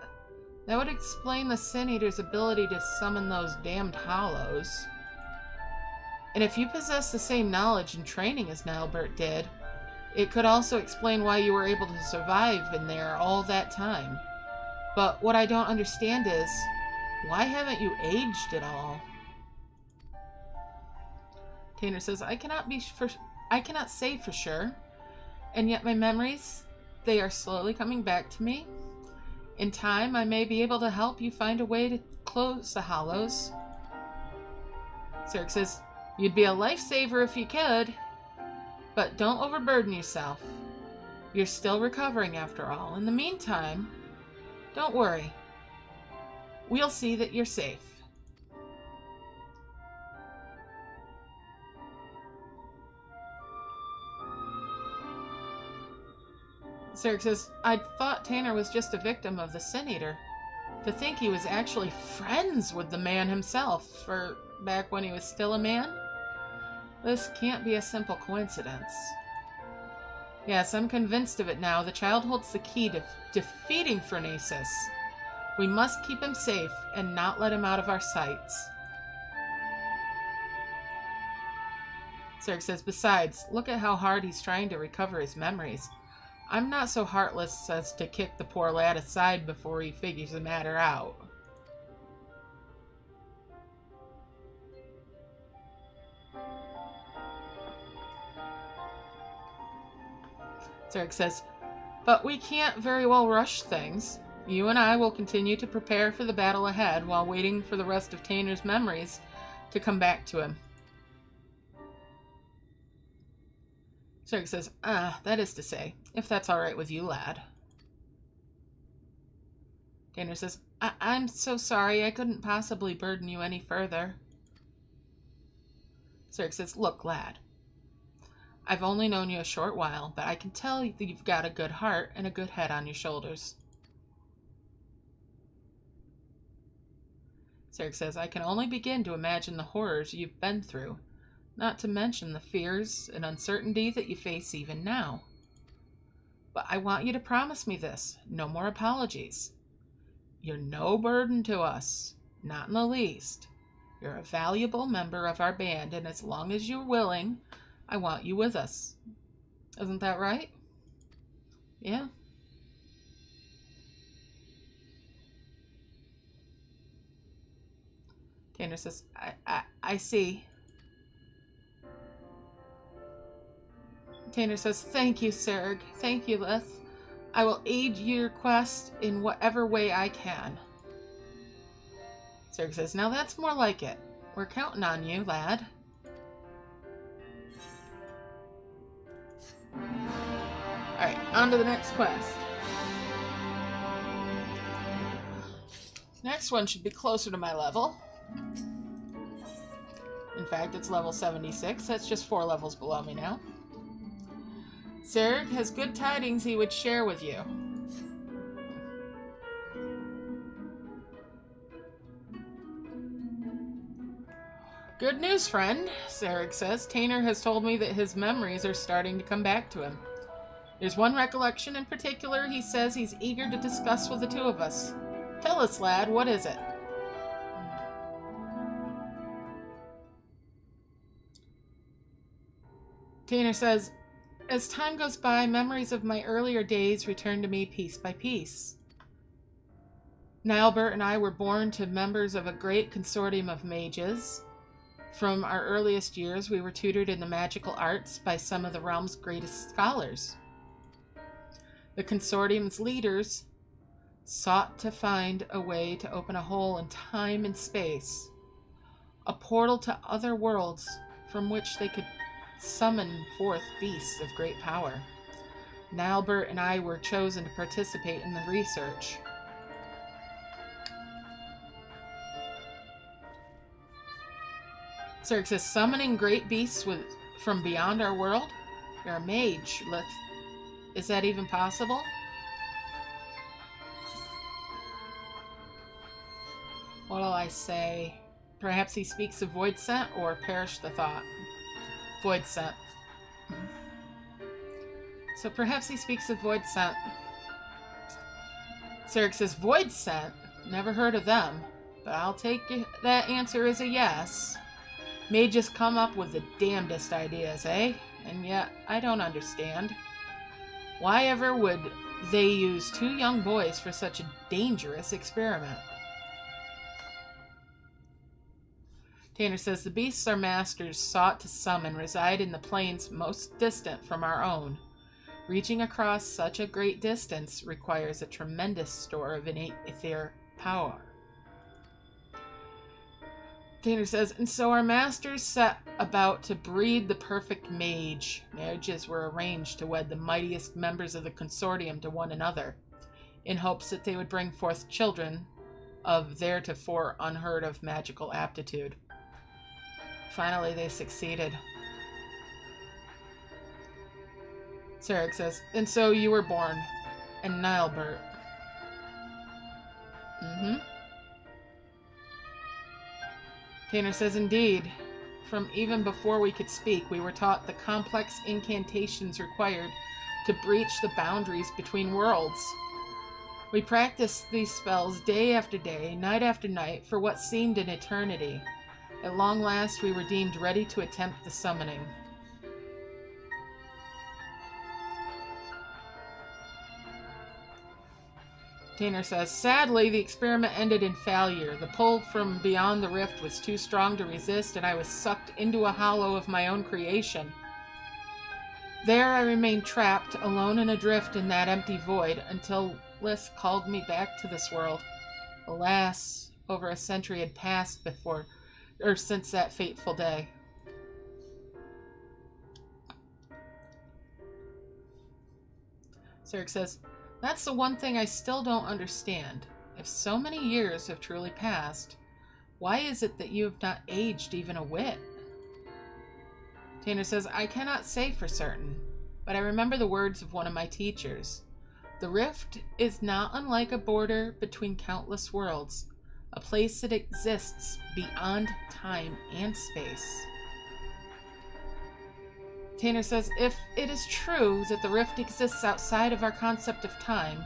that would explain the Sin Eater's ability to summon those damned hollows. And if you possess the same knowledge and training as Nilebert did, it could also explain why you were able to survive in there all that time. But what I don't understand is, why haven't you aged at all? Tanner says, I cannot say for sure, and yet my memories, they are slowly coming back to me. In time, I may be able to help you find a way to close the hollows. Zerg says, you'd be a lifesaver if you could, but don't overburden yourself. You're still recovering after all. In the meantime, don't worry. We'll see that you're safe. Zerg says, I thought Tanner was just a victim of the Sin Eater. To think he was actually friends with the man himself, for back when he was still a man? This can't be a simple coincidence. Yes, I'm convinced of it now. The child holds the key to defeating Phronesis. We must keep him safe and not let him out of our sights. Zerg says, besides, look at how hard he's trying to recover his memories. I'm not so heartless as to kick the poor lad aside before he figures the matter out. Zerg says, but we can't very well rush things. You and I will continue to prepare for the battle ahead while waiting for the rest of Tanner's memories to come back to him. Zerg says, that is to say, if that's alright with you, lad. Tanner says, I'm so sorry, I couldn't possibly burden you any further. Zerg says, look, lad. I've only known you a short while, but I can tell that you've got a good heart and a good head on your shoulders. Zerg says, I can only begin to imagine the horrors you've been through, not to mention the fears and uncertainty that you face even now. But I want you to promise me this, no more apologies. You're no burden to us, not in the least. You're a valuable member of our band, and as long as you're willing, I want you with us. Isn't that right? Yeah. Tanner says, I see. Tanner says, thank you, Zerg. Thank you, Lith. I will aid your quest in whatever way I can. Zerg says, now that's more like it. We're counting on you, lad. Alright, on to the next quest. Next one should be closer to my level. In fact, it's level 76. That's just 4 levels below me now. Zerg has good tidings he would share with you. Good news, friend, Zerg says. Tanner has told me that his memories are starting to come back to him. There's one recollection in particular he says he's eager to discuss with the two of us. Tell us, lad, what is it? Tanner says, as time goes by, memories of my earlier days return to me piece by piece. Nilebert and I were born to members of a great consortium of mages. From our earliest years, we were tutored in the magical arts by some of the realm's greatest scholars. The consortium's leaders sought to find a way to open a hole in time and space, a portal to other worlds from which they could summon forth beasts of great power. Nilbert and I were chosen to participate in the research. Zerg says, summoning great beasts from beyond our world? You're a mage. Is that even possible? What'll I say? Perhaps he speaks of void scent, or perish the thought. Void scent. So perhaps he speaks of void scent. Zerg says, void scent? Never heard of them, but I'll take that answer as a yes. Mages come up with the damnedest ideas, eh? And yet, I don't understand. Why ever would they use 2 young boys for such a dangerous experiment? Tanner says, the beasts our masters sought to summon reside in the plains most distant from our own. Reaching across such a great distance requires a tremendous store of innate etheric power. Tanner says, and so our masters set about to breed the perfect mage. Marriages were arranged to wed the mightiest members of the consortium to one another, in hopes that they would bring forth children of theretofore unheard of magical aptitude. Finally, they succeeded. Sarek says, and so you were born, and Nilbert. Tanner says, indeed. From even before we could speak, we were taught the complex incantations required to breach the boundaries between worlds. We practiced these spells day after day, night after night, for what seemed an eternity. At long last, we were deemed ready to attempt the summoning. Tanner says, sadly, the experiment ended in failure. The pull from beyond the rift was too strong to resist, and I was sucked into a hollow of my own creation. There I remained trapped, alone and adrift in that empty void, until Lith called me back to this world. Alas, over a century had passed since that fateful day. Sarek says, that's the one thing I still don't understand. If so many years have truly passed, why is it that you have not aged even a whit? Tanner says, I cannot say for certain, but I remember the words of one of my teachers. The rift is not unlike a border between countless worlds, a place that exists beyond time and space. Tanner says, if it is true that the rift exists outside of our concept of time,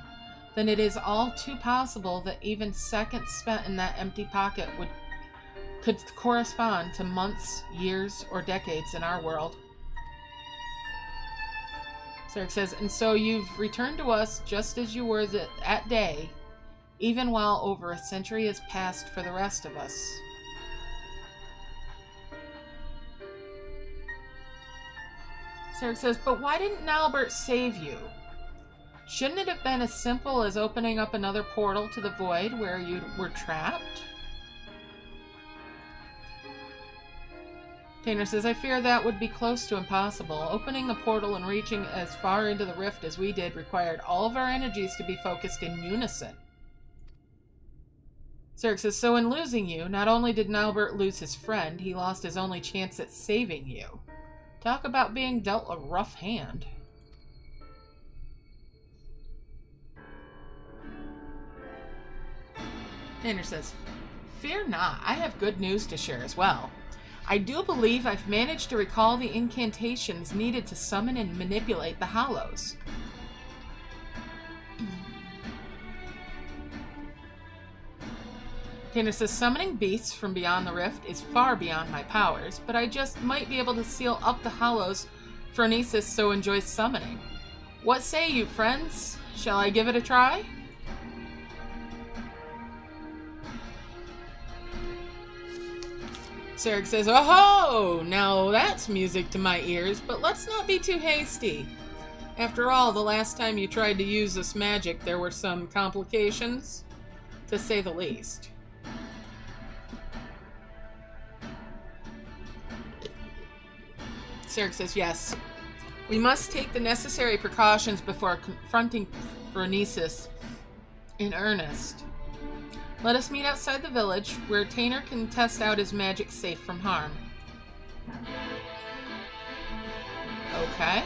then it is all too possible that even seconds spent in that empty pocket could correspond to months, years, or decades in our world. Sarek says, and so you've returned to us just as you were that day, even while over a century has passed for the rest of us. Sarek says, but why didn't Nilbert save you? Shouldn't it have been as simple as opening up another portal to the void where you were trapped? Tanner says, I fear that would be close to impossible. Opening a portal and reaching as far into the rift as we did required all of our energies to be focused in unison. Sarek says, so in losing you, not only did Nilbert lose his friend, he lost his only chance at saving you. Talk about being dealt a rough hand. Tanner says, fear not, I have good news to share as well. I do believe I've managed to recall the incantations needed to summon and manipulate the Hollows. Tanner says, summoning beasts from beyond the rift is far beyond my powers, but I just might be able to seal up the Hollows Phronesis so enjoys summoning. What say you, friends? Shall I give it a try? Sarek says, oh, now that's music to my ears, but let's not be too hasty. After all, the last time you tried to use this magic, there were some complications, to say the least. Sarek says, yes. We must take the necessary precautions before confronting Phronesis in earnest. Let us meet outside the village, where Tainer can test out his magic safe from harm. Okay.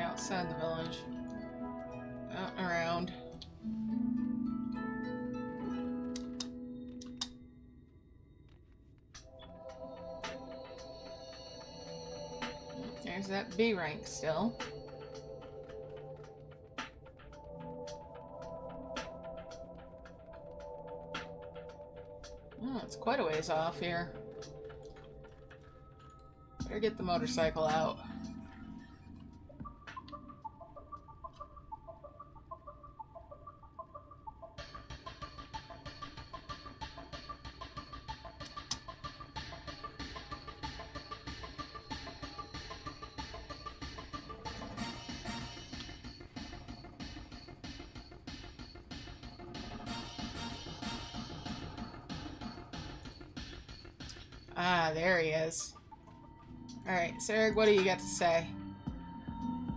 Outside the village. Around. There's that B rank still. Oh, it's quite a ways off here. Better get the motorcycle out. Ah, there he is. Alright, Sarek, what do you got to say?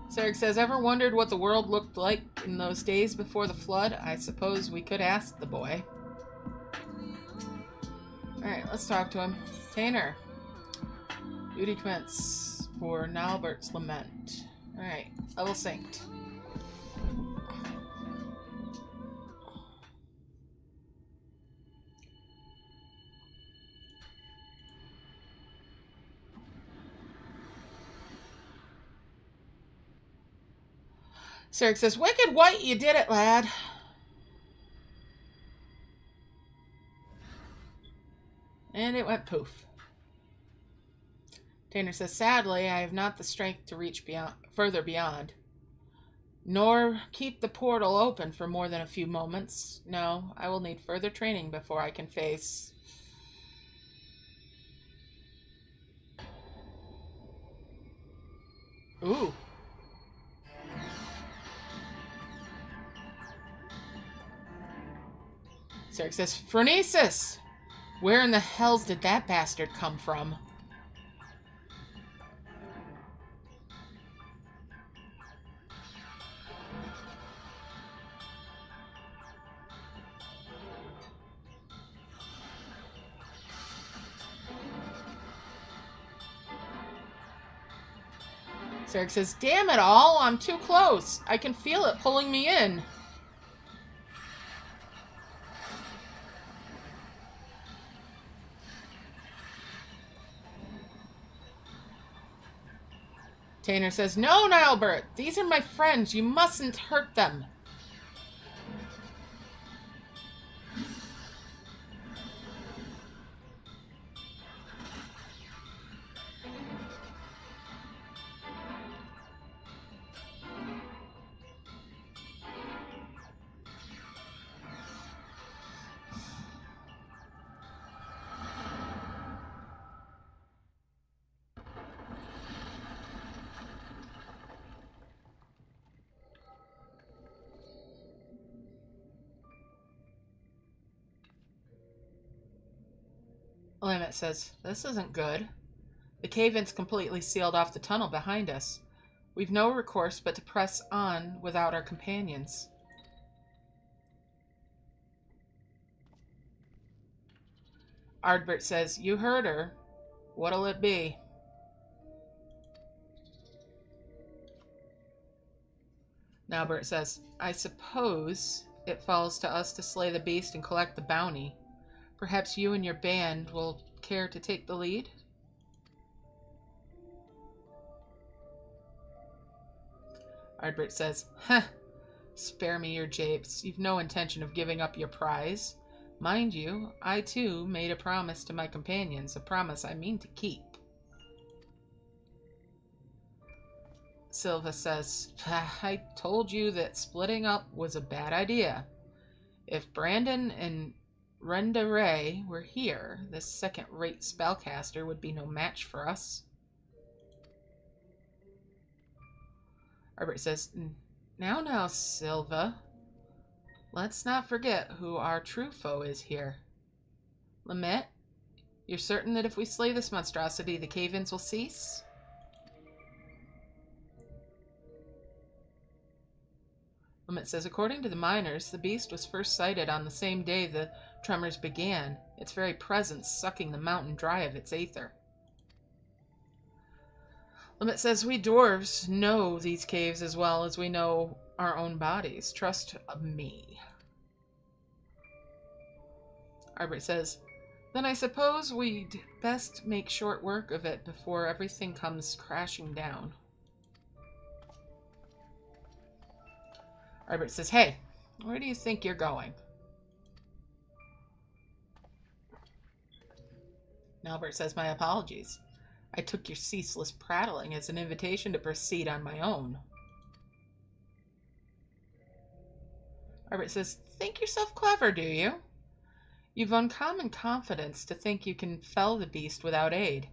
Sarek says, ever wondered what the world looked like in those days before the flood? I suppose we could ask the boy. Alright, let's talk to him. Tainer. Duty commence for Nalbert's Lament. Alright, level synced. Sarek says, wicked white, you did it, lad. And it went poof. Tainer says, sadly, I have not the strength to reach further beyond. Nor keep the portal open for more than a few moments. No, I will need further training before I can face... Ooh. Sarek says, Phronesis! Where in the hells did that bastard come from? Sarek says, damn it all, I'm too close. I can feel it pulling me in. Tainer says, no, Nilbert, these are my friends. You mustn't hurt them. Limit says, this isn't good. The cave-in's completely sealed off the tunnel behind us. We've no recourse but to press on without our companions. Ardbert says, you heard her. What'll it be? Nalbert says, I suppose it falls to us to slay the beast and collect the bounty. Perhaps you and your band will care to take the lead? Ardbert says, huh, spare me your japes. You've no intention of giving up your prize. Mind you, I too made a promise to my companions, a promise I mean to keep. Silva says, I told you that splitting up was a bad idea. If Brandon and Renda Ray were here, this second-rate spellcaster would be no match for us. Albert says, Now, Silva. Let's not forget who our true foe is here. Lamet, you're certain that if we slay this monstrosity, the cave-ins will cease? Lamet says, according to the miners, the beast was first sighted on the same day the tremors began, its very presence sucking the mountain dry of its aether. Lamet says, we dwarves know these caves as well as we know our own bodies. Trust me. Arbert says, then I suppose we'd best make short work of it before everything comes crashing down. Arbert says, hey, where do you think you're going? Albert says, my apologies. I took your ceaseless prattling as an invitation to proceed on my own. Arbert says, think yourself clever, do you? You've uncommon confidence to think you can fell the beast without aid.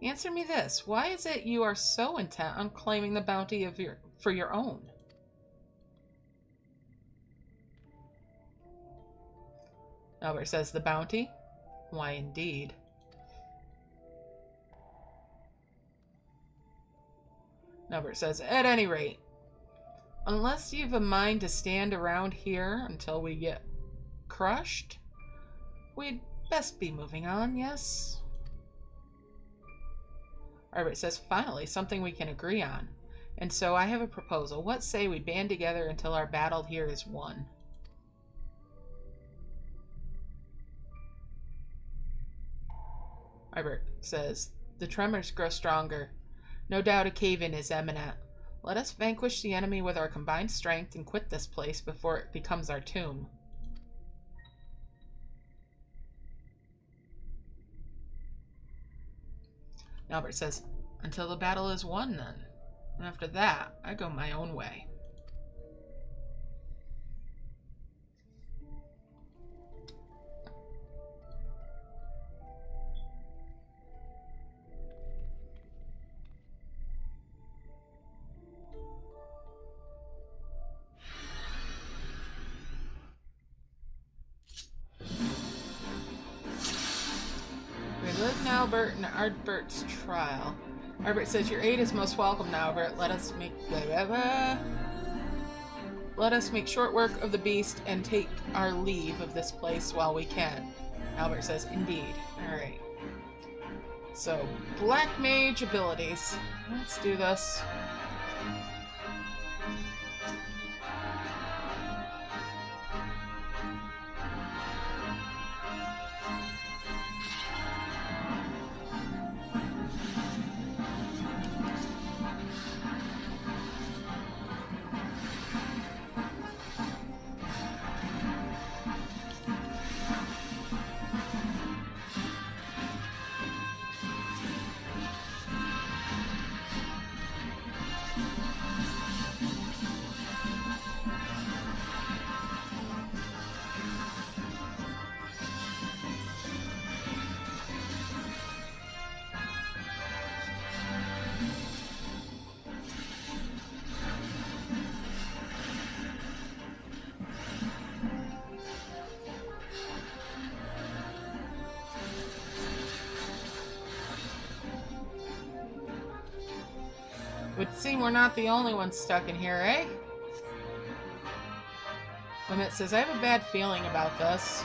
Answer me this, why is it you are so intent on claiming the bounty for your own? Albert says, the bounty? Why, indeed. Albert says, at any rate, unless you've a mind to stand around here until we get crushed, we'd best be moving on, yes? Albert says, finally, something we can agree on. And so I have a proposal. What say we band together until our battle here is won? Albert says, the tremors grow stronger. No doubt a cave-in is imminent. Let us vanquish the enemy with our combined strength and quit this place before it becomes our tomb. Albert says, until the battle is won, then. And after that, I go my own way. Albert and Arbert's trial. Arbert says, your aid is most welcome now, Albert. Let us make short work of the beast and take our leave of this place while we can. Albert says, indeed. Alright. So, Black Mage abilities. Let's do this. Would seem we're not the only ones stuck in here, eh? Limit says, I have a bad feeling about this.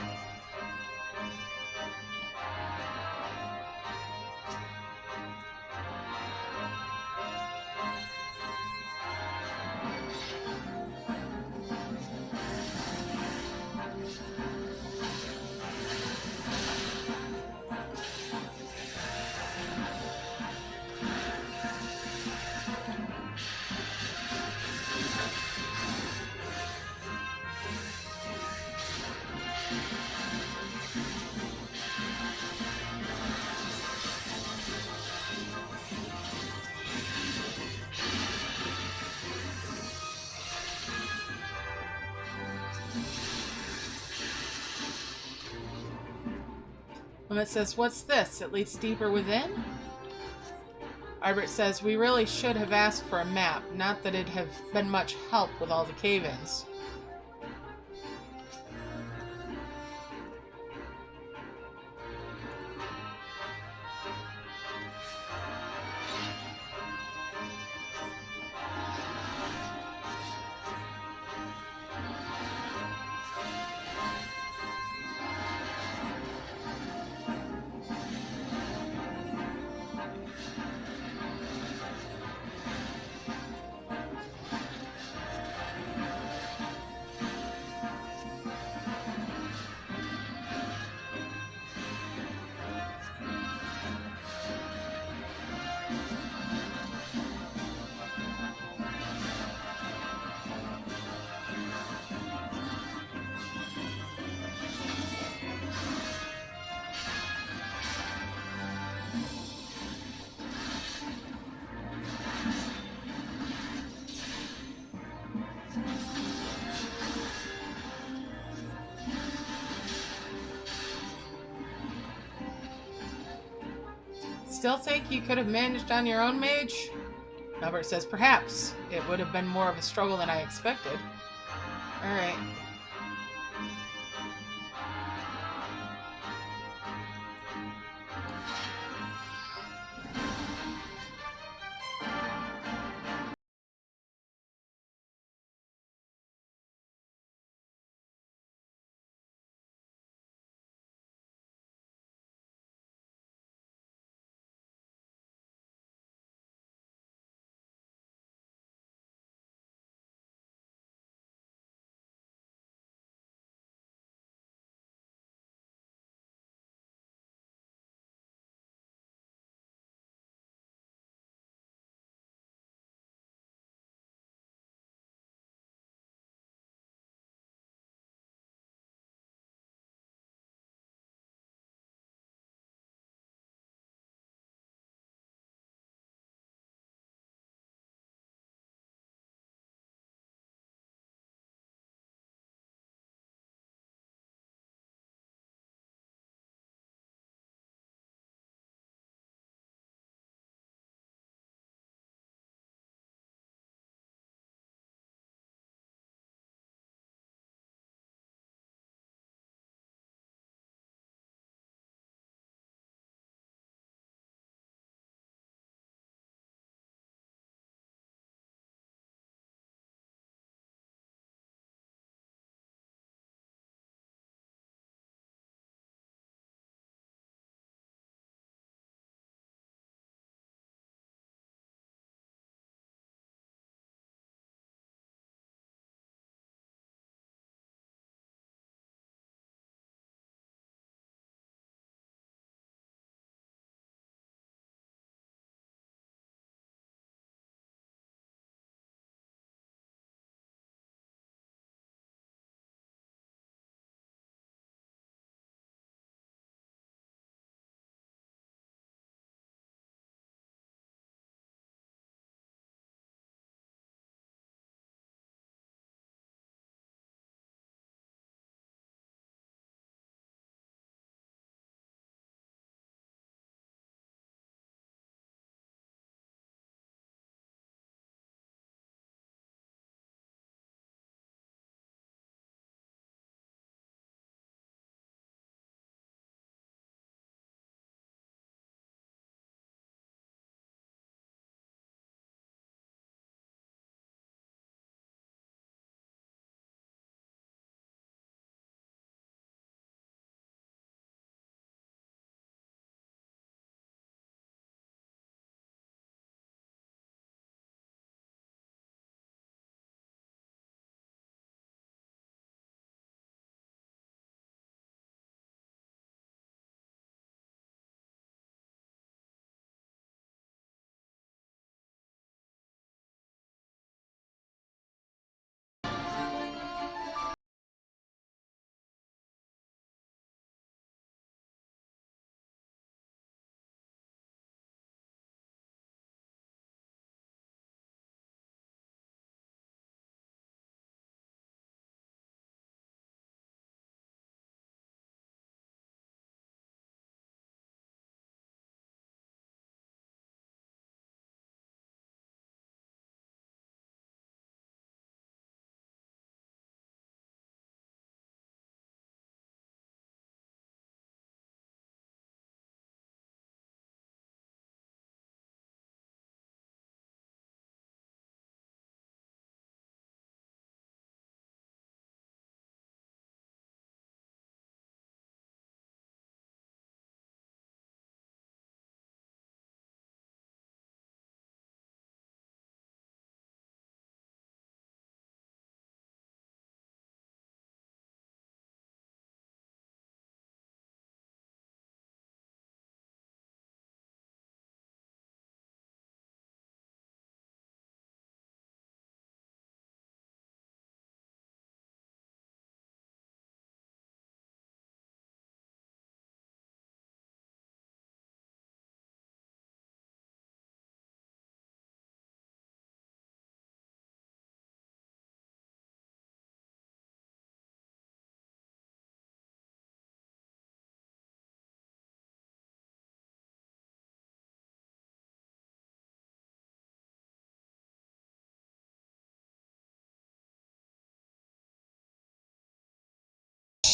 It says, what's this? It leads deeper within? Arbert says, we really should have asked for a map. Not that it'd have been much help with all the cave-ins. Still think you could have managed on your own, Mage? Albert says, perhaps. It would have been more of a struggle than I expected. Alright.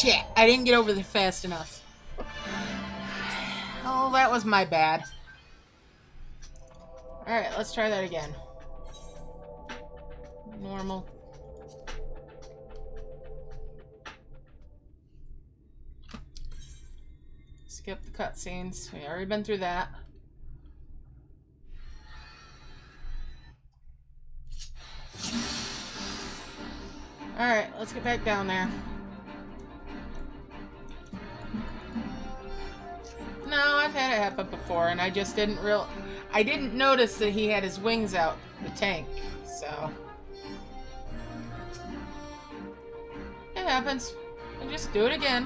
Shit, I didn't get over there fast enough. Oh, that was my bad. Alright, let's try that again. Normal. Skip the cutscenes. We already been through that. Alright, let's get back down there. No, I've had it happen before, and I just didn't I didn't notice that he had his wings out, the tank, so... It happens. And just do it again.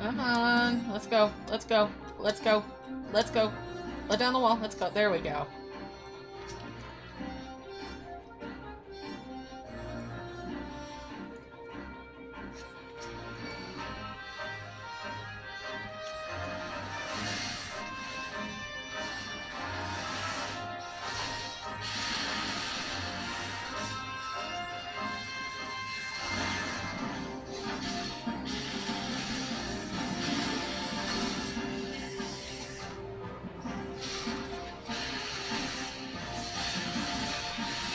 Come on. Let's go. Let's go. Let's go. Let's go. Let down the wall. Let's go. There we go.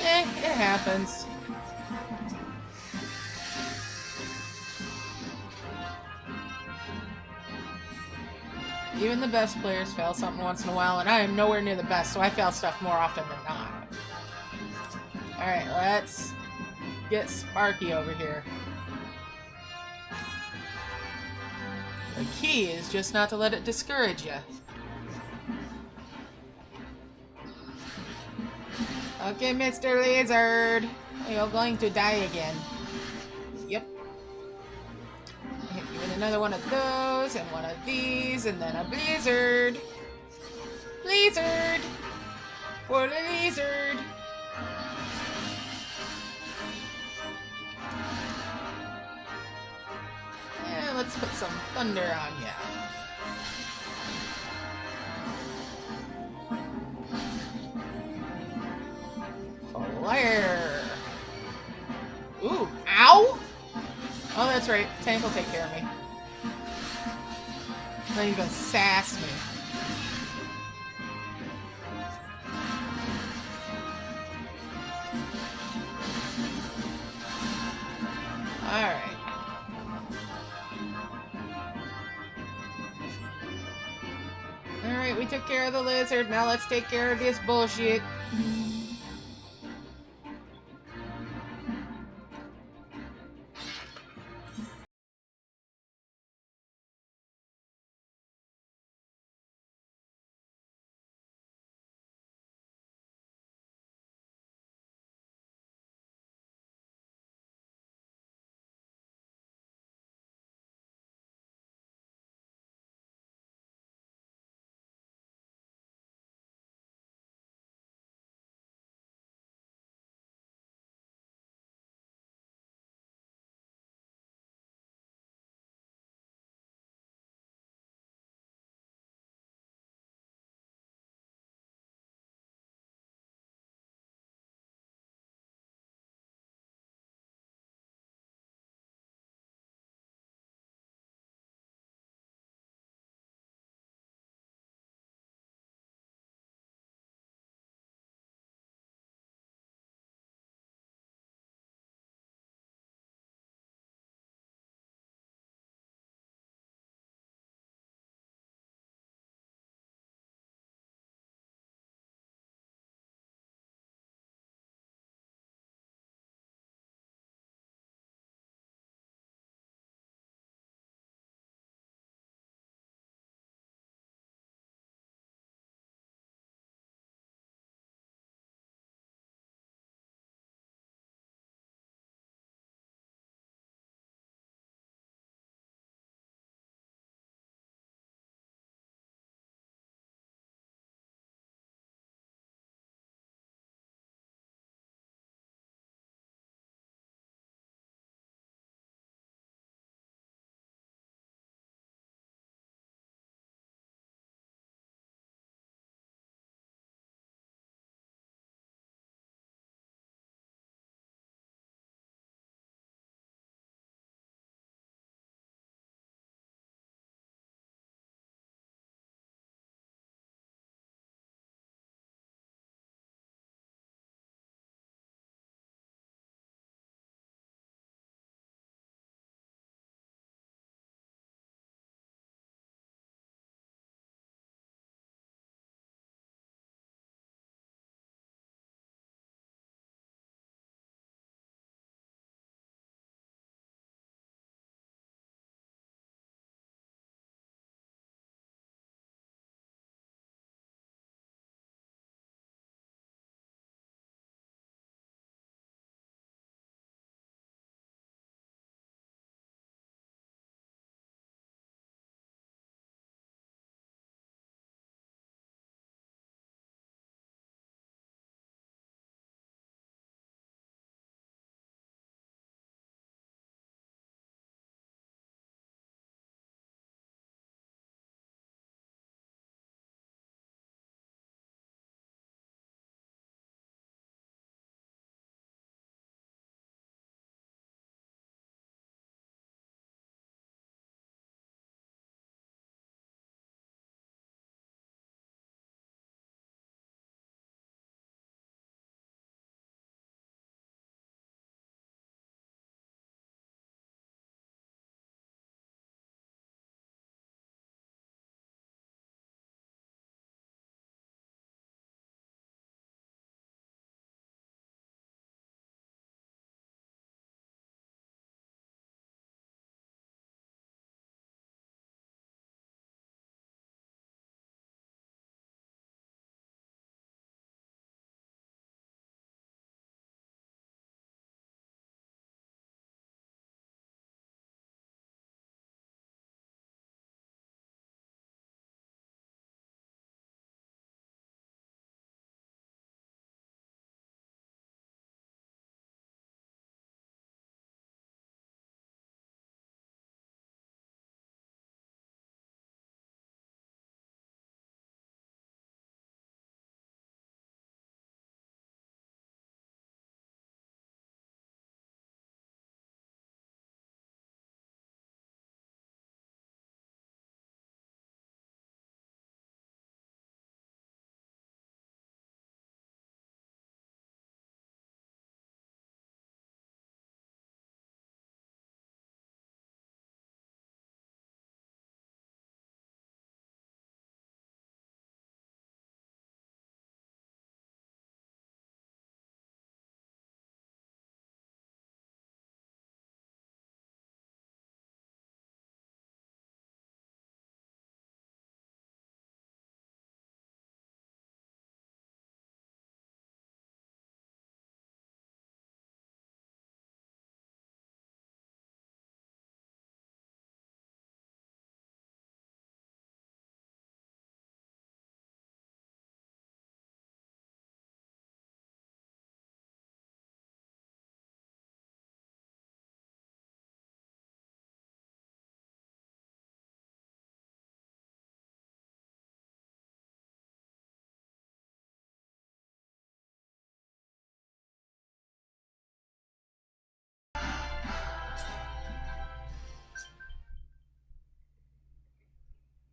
It happens. Even the best players fail something once in a while, and I am nowhere near the best, so I fail stuff more often than not. Alright, let's get Sparky over here. The key is just not to let it discourage you. Okay, Mr. Lizard. You're going to die again. Yep. Hit you with another one of those, and one of these, and then a blizzard. Blizzard! For the lizard! Yeah, let's put some thunder on ya. Fire! Ooh, ow! Oh, that's right. Tank will take care of me. Then he's gonna sass me. Alright. Alright, we took care of the lizard. Now let's take care of this bullshit.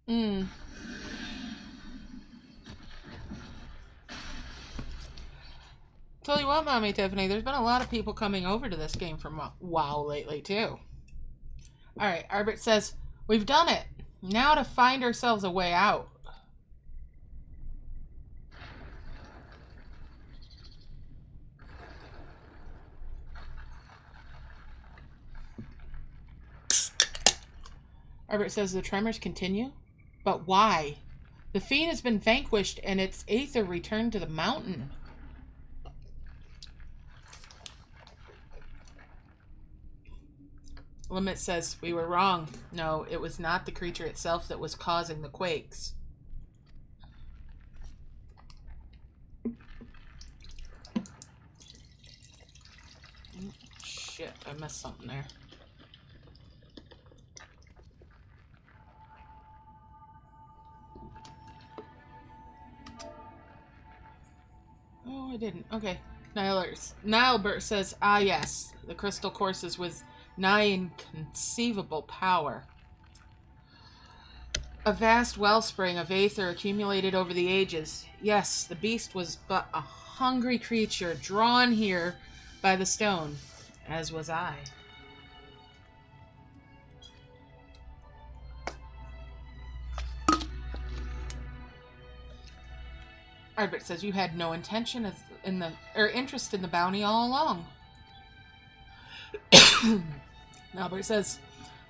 Hmm. Tell you what, Mommy Tiffany, there's been a lot of people coming over to this game from WoW lately, too. Alright, Arbit says, we've done it. Now to find ourselves a way out. Arbit says, the tremors continue? But why? The fiend has been vanquished and its aether returned to the mountain. Limit says, we were wrong. No, it was not the creature itself that was causing the quakes. Shit, I missed something there. Oh, I didn't. Okay. Nilebert says, ah yes, the crystal courses with nigh inconceivable power. A vast wellspring of aether accumulated over the ages. Yes, the beast was but a hungry creature drawn here by the stone, as was I. Arbit says you had no intention interest in the bounty all along. Albert says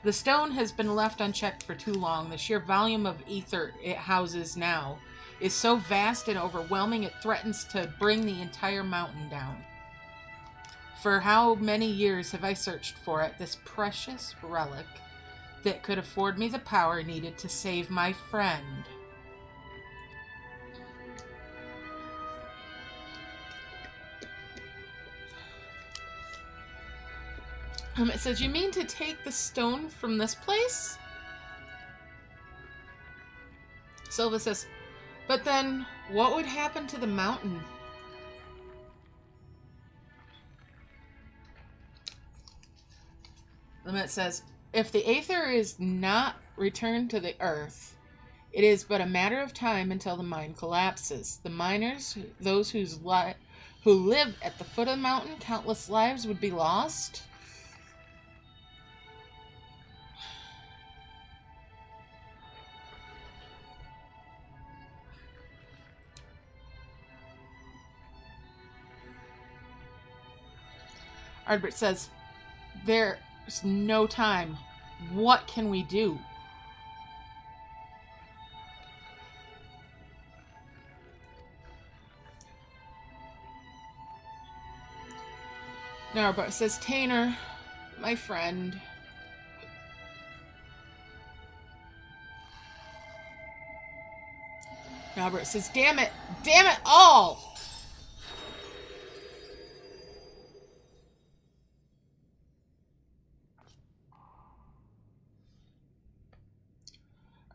the stone has been left unchecked for too long. The sheer volume of ether it houses now is so vast and overwhelming it threatens to bring the entire mountain down. For how many years have I searched for it, this precious relic that could afford me the power needed to save my friend. It says, you mean to take the stone from this place? Silva says, but then what would happen to the mountain? Limit says, if the aether is not returned to the earth, it is but a matter of time until the mine collapses. The miners, those who live at the foot of the mountain, countless lives would be lost. Ardbert says, there's no time. What can we do? Ardbert says, Tainer, my friend. Ardbert says, damn it all!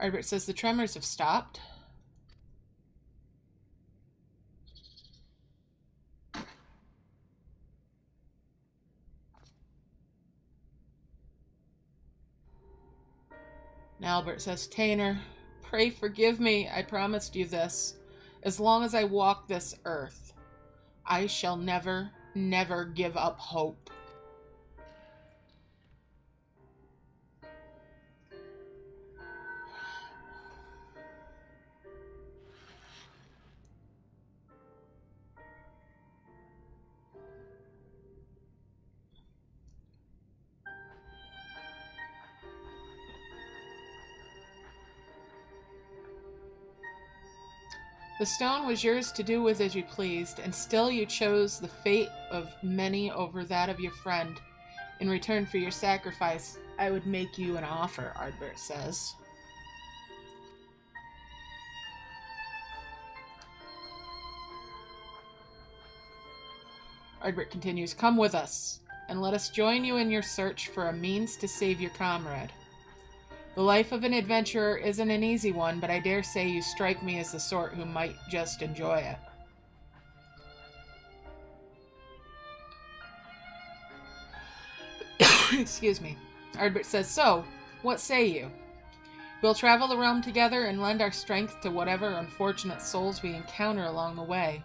Ardbert says, the tremors have stopped. Albert says, Tainer, pray forgive me. I promised you this. As long as I walk this earth, I shall never, never give up hope. The stone was yours to do with as you pleased, and still you chose the fate of many over that of your friend. In return for your sacrifice, I would make you an offer, Ardbert says. Ardbert continues, come with us, and let us join you in your search for a means to save your comrade. The life of an adventurer isn't an easy one, but I dare say you strike me as the sort who might just enjoy it. Excuse me. Ardbert says, so, what say you? We'll travel the realm together and lend our strength to whatever unfortunate souls we encounter along the way.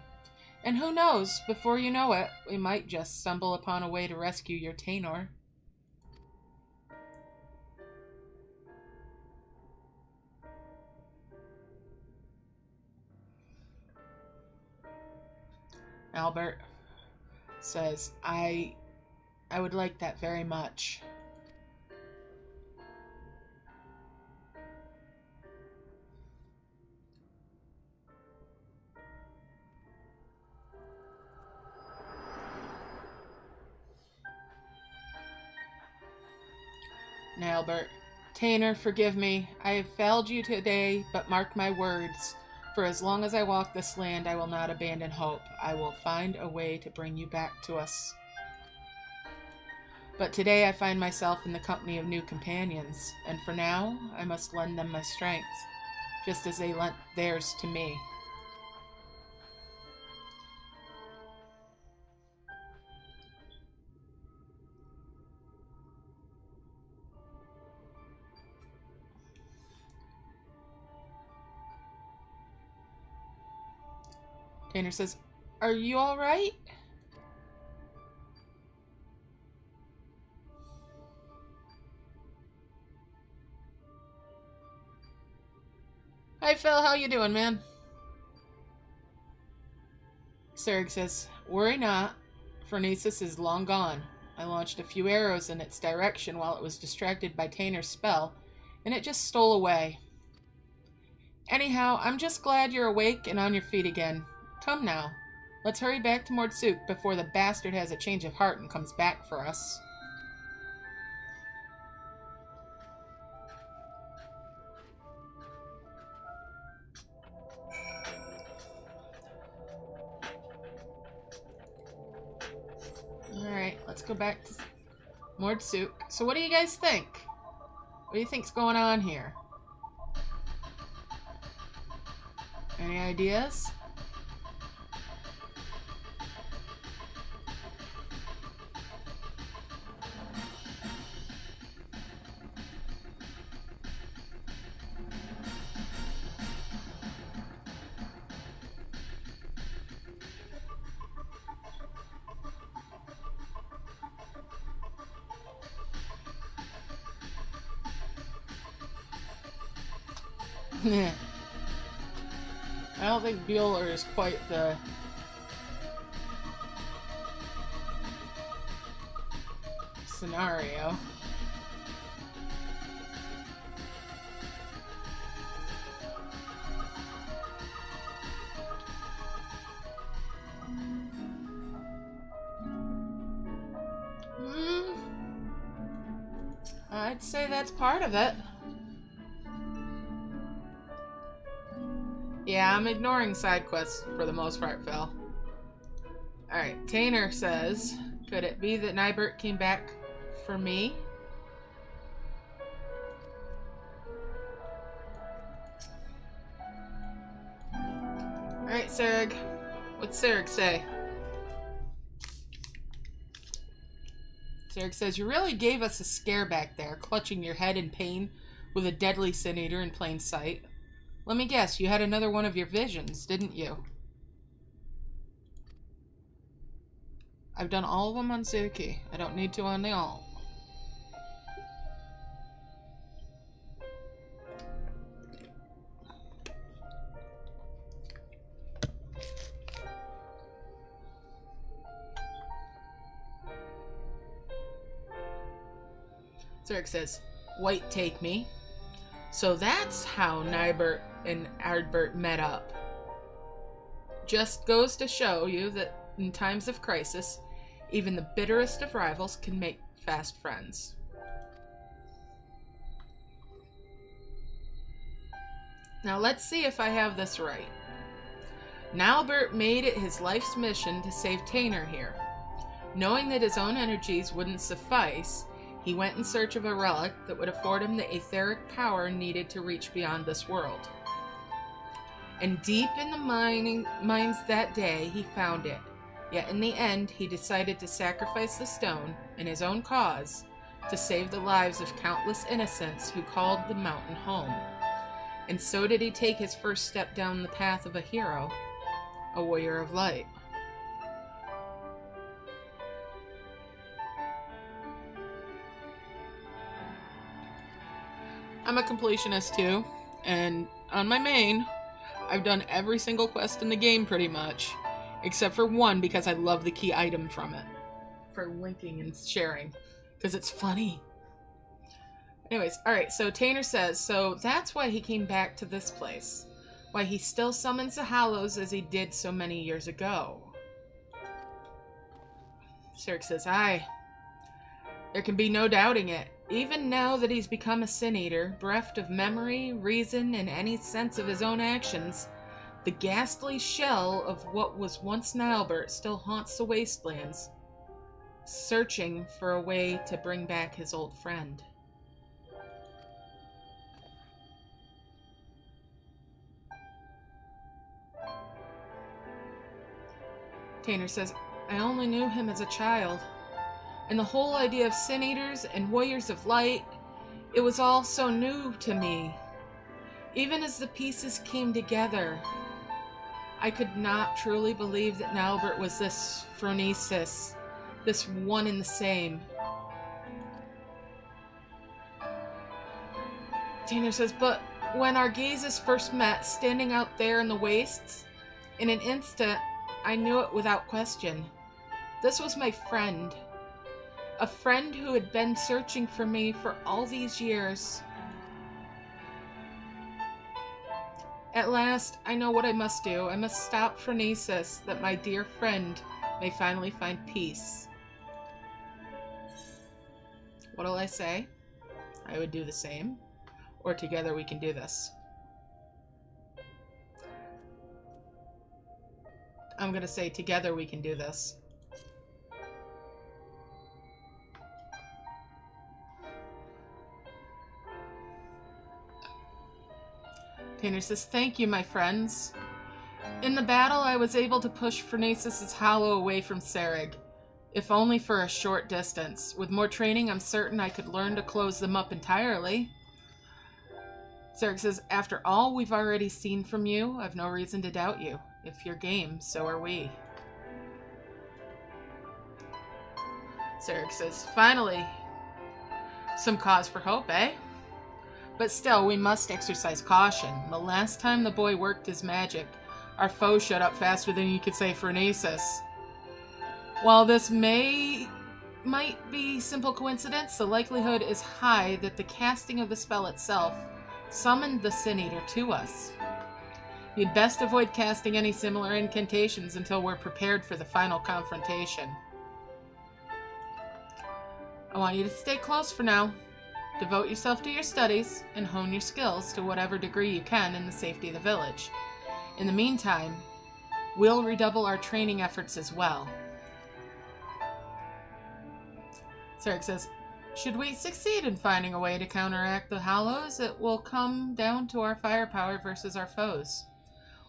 And who knows, before you know it, we might just stumble upon a way to rescue your Tainor. Albert says, I would like that very much. Albert, Tainor, forgive me. I have failed you today, but mark my words. For as long as I walk this land, I will not abandon hope. I will find a way to bring you back to us. But today I find myself in the company of new companions, and for now, I must lend them my strength, just as they lent theirs to me. Tainor says, are you all right? Hi Phil, how you doing, man? Serg says, worry not. Phronesis is long gone. I launched a few arrows in its direction while it was distracted by Tainor's spell, and it just stole away. Anyhow, I'm just glad you're awake and on your feet again. Come now. Let's hurry back to Mordsuk before the bastard has a change of heart and comes back for us. Alright, let's go back to Mordsuk. So what do you guys think? What do you think's going on here? Any ideas? I don't think Bueller is quite the scenario. I'd say that's part of it. Yeah, I'm ignoring side quests for the most part, Phil. Alright, Tainor says, could it be that Nybert came back for me? Alright, Serg. What's Serg say? Serg says, you really gave us a scare back there, clutching your head in pain with a deadly sin eater in plain sight. Let me guess, you had another one of your visions, didn't you? I've done all of them on Zuki. I don't need to on the alt. Zurich says, White take me. So that's how Nybert and Ardbert met up. Just goes to show you that in times of crisis, even the bitterest of rivals can make fast friends. Now let's see if I have this right. Nybert made it his life's mission to save Tainor here. Knowing that his own energies wouldn't suffice, he went in search of a relic that would afford him the etheric power needed to reach beyond this world. And deep in the mines that day, he found it. Yet in the end, he decided to sacrifice the stone, in his own cause, to save the lives of countless innocents who called the mountain home. And so did he take his first step down the path of a hero, a warrior of light. I'm a completionist too, and on my main, I've done every single quest in the game pretty much, except for one because I love the key item from it, for linking and sharing, because it's funny. Anyways, alright, so Tanner says, so that's why he came back to this place. Why he still summons the Hallows as he did so many years ago. Zerg says, aye. There can be no doubting it. Even now that he's become a Sin Eater, bereft of memory, reason, and any sense of his own actions, the ghastly shell of what was once Nilebert still haunts the wastelands, searching for a way to bring back his old friend. Tanner says, I only knew him as a child. And the whole idea of Sin Eaters and Warriors of Light, it was all so new to me. Even as the pieces came together, I could not truly believe that Nilebert was this phronesis, this one and the same. Tanner says, but when our gazes first met, standing out there in the wastes, in an instant, I knew it without question. This was my friend. A friend who had been searching for me for all these years. At last, I know what I must do. I must stop phronesis, that my dear friend may finally find peace. What'll I say? I would do the same. Or together we can do this. I'm gonna say together we can do this. Tanner says, thank you, my friends. In the battle, I was able to push Phronesis' Hollow away from Sereg, if only for a short distance. With more training, I'm certain I could learn to close them up entirely. Sereg says, after all we've already seen from you, I've no reason to doubt you. If you're game, so are we. Sereg says, finally, some cause for hope, eh? But still, we must exercise caution. The last time the boy worked his magic, our foe showed up faster than you could say phronesis. While this might be simple coincidence, the likelihood is high that the casting of the spell itself summoned the Sin Eater to us. You'd best avoid casting any similar incantations until we're prepared for the final confrontation. I want you to stay close for now. Devote yourself to your studies and hone your skills to whatever degree you can in the safety of the village. In the meantime, we'll redouble our training efforts as well. Sereg says, should we succeed in finding a way to counteract the Hallows, it will come down to our firepower versus our foes.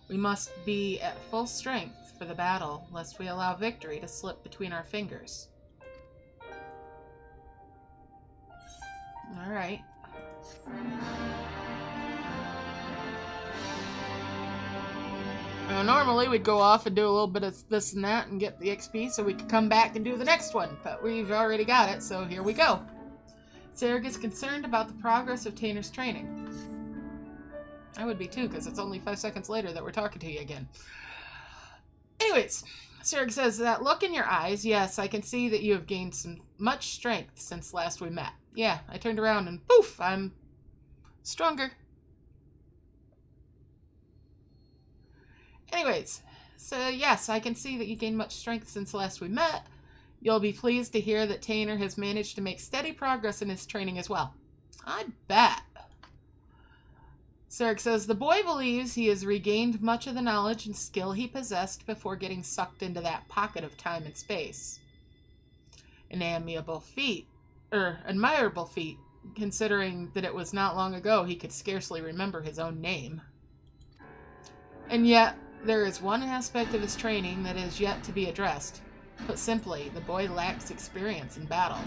We must be at full strength for the battle, lest we allow victory to slip between our fingers. Alright. Now, normally we'd go off and do a little bit of this and that and get the XP so we could come back and do the next one, but we've already got it, so here we go. Sereg is concerned about the progress of Tanner's training. I would be too, because it's only 5 seconds later that we're talking to you again. Anyways, Sereg says, that look in your eyes, yes, I can see that you have gained much strength since last we met. Yeah, I turned around and poof, I'm stronger. Anyways, so yes, I can see that you gained much strength since last we met. You'll be pleased to hear that Tanner has managed to make steady progress in his training as well. I bet. Sereg says, the boy believes he has regained much of the knowledge and skill he possessed before getting sucked into that pocket of time and space. An admirable feat, considering that it was not long ago he could scarcely remember his own name. And yet, there is one aspect of his training that is yet to be addressed. Put simply, the boy lacks experience in battle.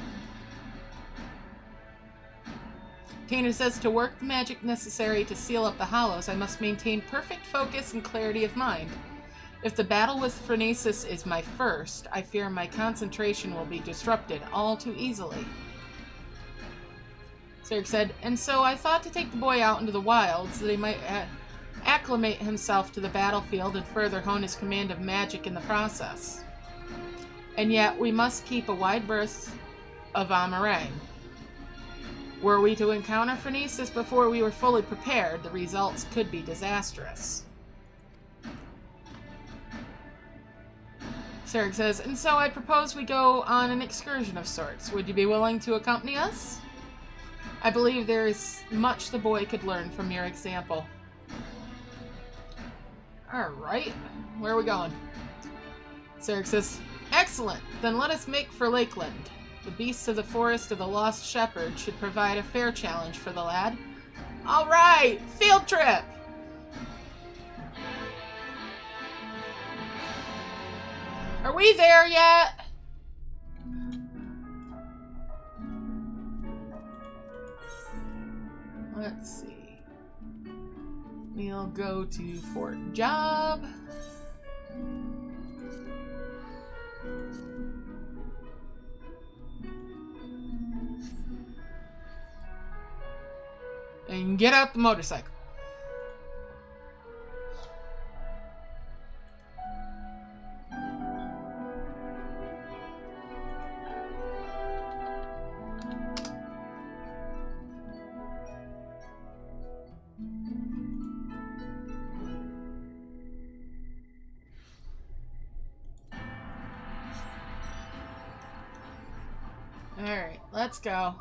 Tanner says to work the magic necessary to seal up the hollows, I must maintain perfect focus and clarity of mind. If the battle with Phronesis is my first, I fear my concentration will be disrupted all too easily. Sarek said, and so I thought to take the boy out into the wilds so that he might acclimate himself to the battlefield and further hone his command of magic in the process. And yet, we must keep a wide berth of Amarang. Were we to encounter Phronesis before we were fully prepared, the results could be disastrous. Sarek says, and so I propose we go on an excursion of sorts. Would you be willing to accompany us? I believe there is much the boy could learn from your example. Alright, where are we going? Sarek says, excellent, then let us make for Lakeland. The beasts of the forest of the lost shepherd should provide a fair challenge for the lad. Alright, field trip! Are we there yet? Let's see. We'll go to Fort Job. And get out the motorcycle. Alright, let's go.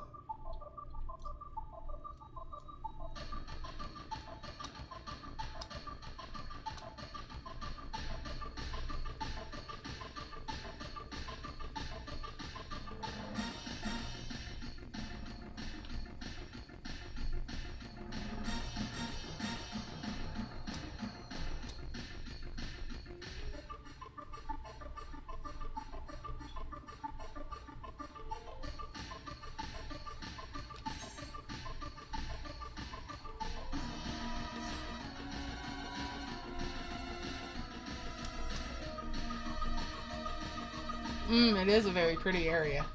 It is a very pretty area.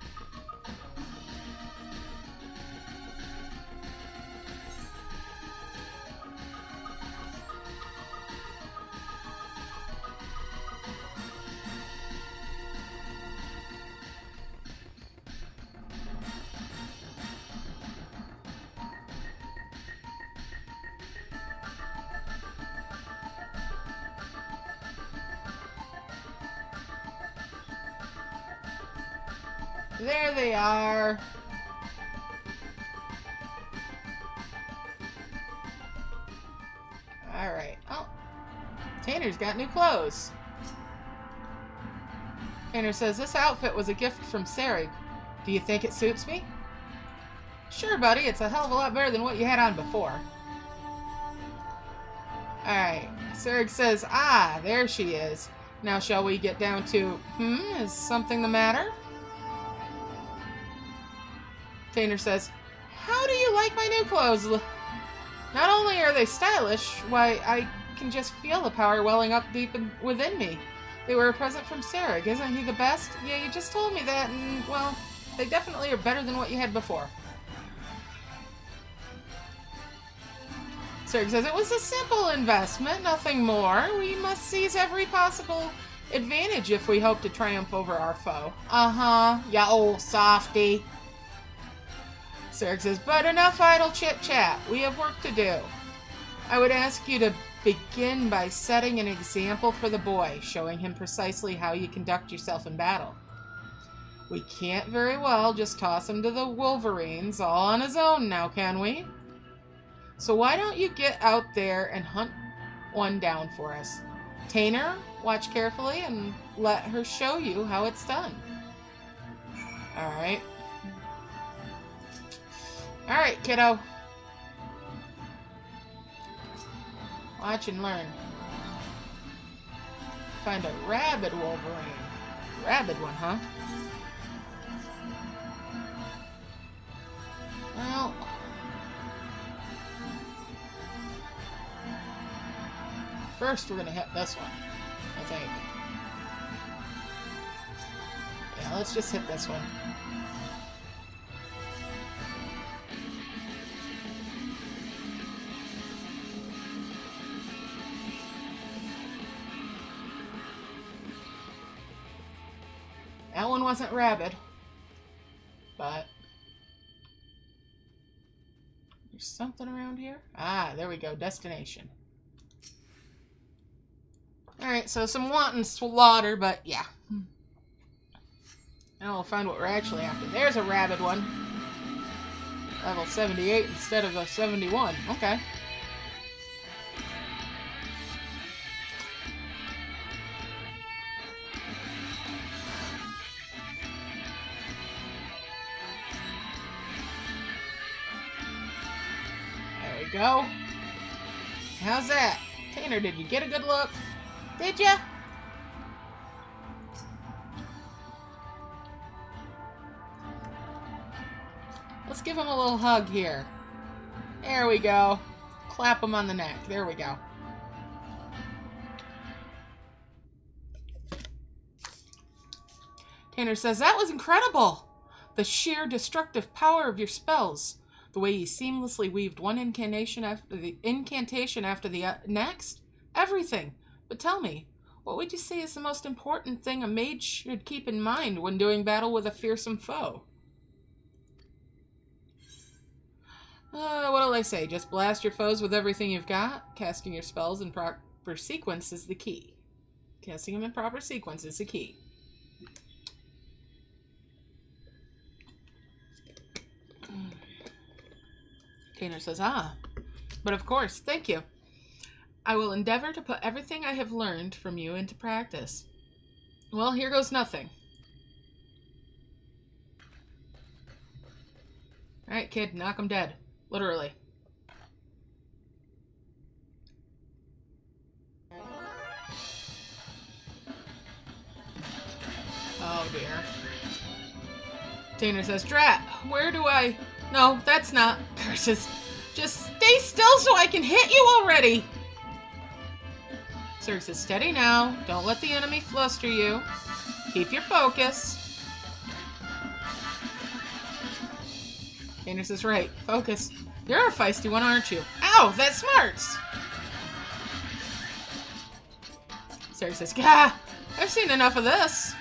There they are. Alright. Oh. Tanner's got new clothes. Tanner says, this outfit was a gift from Sarek. Do you think it suits me? Sure, buddy. It's a hell of a lot better than what you had on before. Alright. Sarek says, ah, there she is. Now shall we get down to, is something the matter? Tanner says, how do you like my new clothes? Not only are they stylish, why, I can just feel the power welling up deep within me. They were a present from Sarek. Isn't he the best? Yeah, you just told me that, and, well, they definitely are better than what you had before. Sarek says, it was a simple investment, nothing more. We must seize every possible advantage if we hope to triumph over our foe. Uh-huh, ya old softy. Sarek says, but enough idle chit-chat. We have work to do. I would ask you to begin by setting an example for the boy, showing him precisely how you conduct yourself in battle. We can't very well just toss him to the Wolverines all on his own now, can we? So why don't you get out there and hunt one down for us? Tanner, watch carefully and let her show you how it's done. Alright. Alright, kiddo. Watch and learn. Find a rabid Wolverine. Rabid one, huh? Well, first we're gonna hit this one, I think. Yeah, let's just hit this one. That one wasn't rabid, but there's something around here. Ah, there we go. Destination. Alright, so some wanton slaughter, but yeah. Now we'll find what we're actually after. There's a rabid one. Level 78 instead of a 71. Okay. There we go. How's that? Tanner, did you get a good look? Did ya? Let's give him a little hug here. There we go. Clap him on the neck. There we go. Tanner says, that was incredible! The sheer destructive power of your spells. The way you seamlessly weaved one incantation after the next. Everything. But tell me, what would you say is the most important thing a mage should keep in mind when doing battle with a fearsome foe? What'll I say? Just blast your foes with everything you've got. Casting your spells in proper sequence is the key. Casting them in proper sequence is the key. Tanner says, but of course, thank you. I will endeavor to put everything I have learned from you into practice. Well, here goes nothing. Alright, kid, knock him dead. Literally. Oh, dear. Tanner says, Drat, where do I... No, that's not. Curses. Just stay still so I can hit you already! Zerg says, steady now. Don't let the enemy fluster you. Keep your focus. Tanner says, right. Focus. You're a feisty one, aren't you? Ow! That smarts! Zerg says, Gah! I've seen enough of this.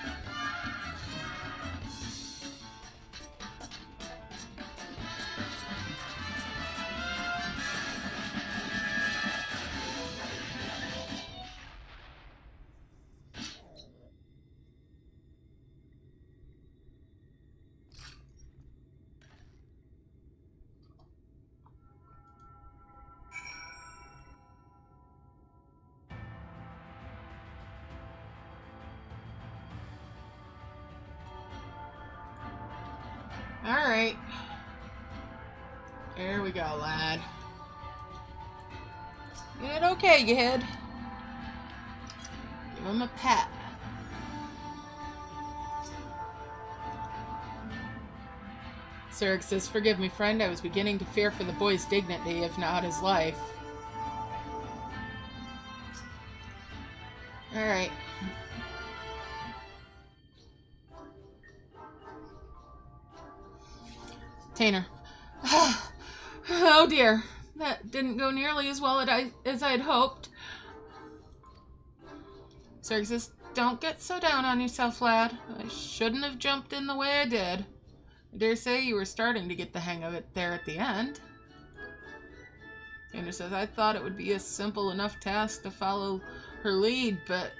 Alright. There we go, lad. You did okay, kid. Give him a pat. Zerg says, forgive me, friend. I was beginning to fear for the boy's dignity, if not his life. Alright. Tanner. Oh dear. That didn't go nearly as well as I had hoped. Zerg says, don't get so down on yourself, lad. I shouldn't have jumped in the way I did. I dare say you were starting to get the hang of it there at the end. Tanner says, I thought it would be a simple enough task to follow her lead, but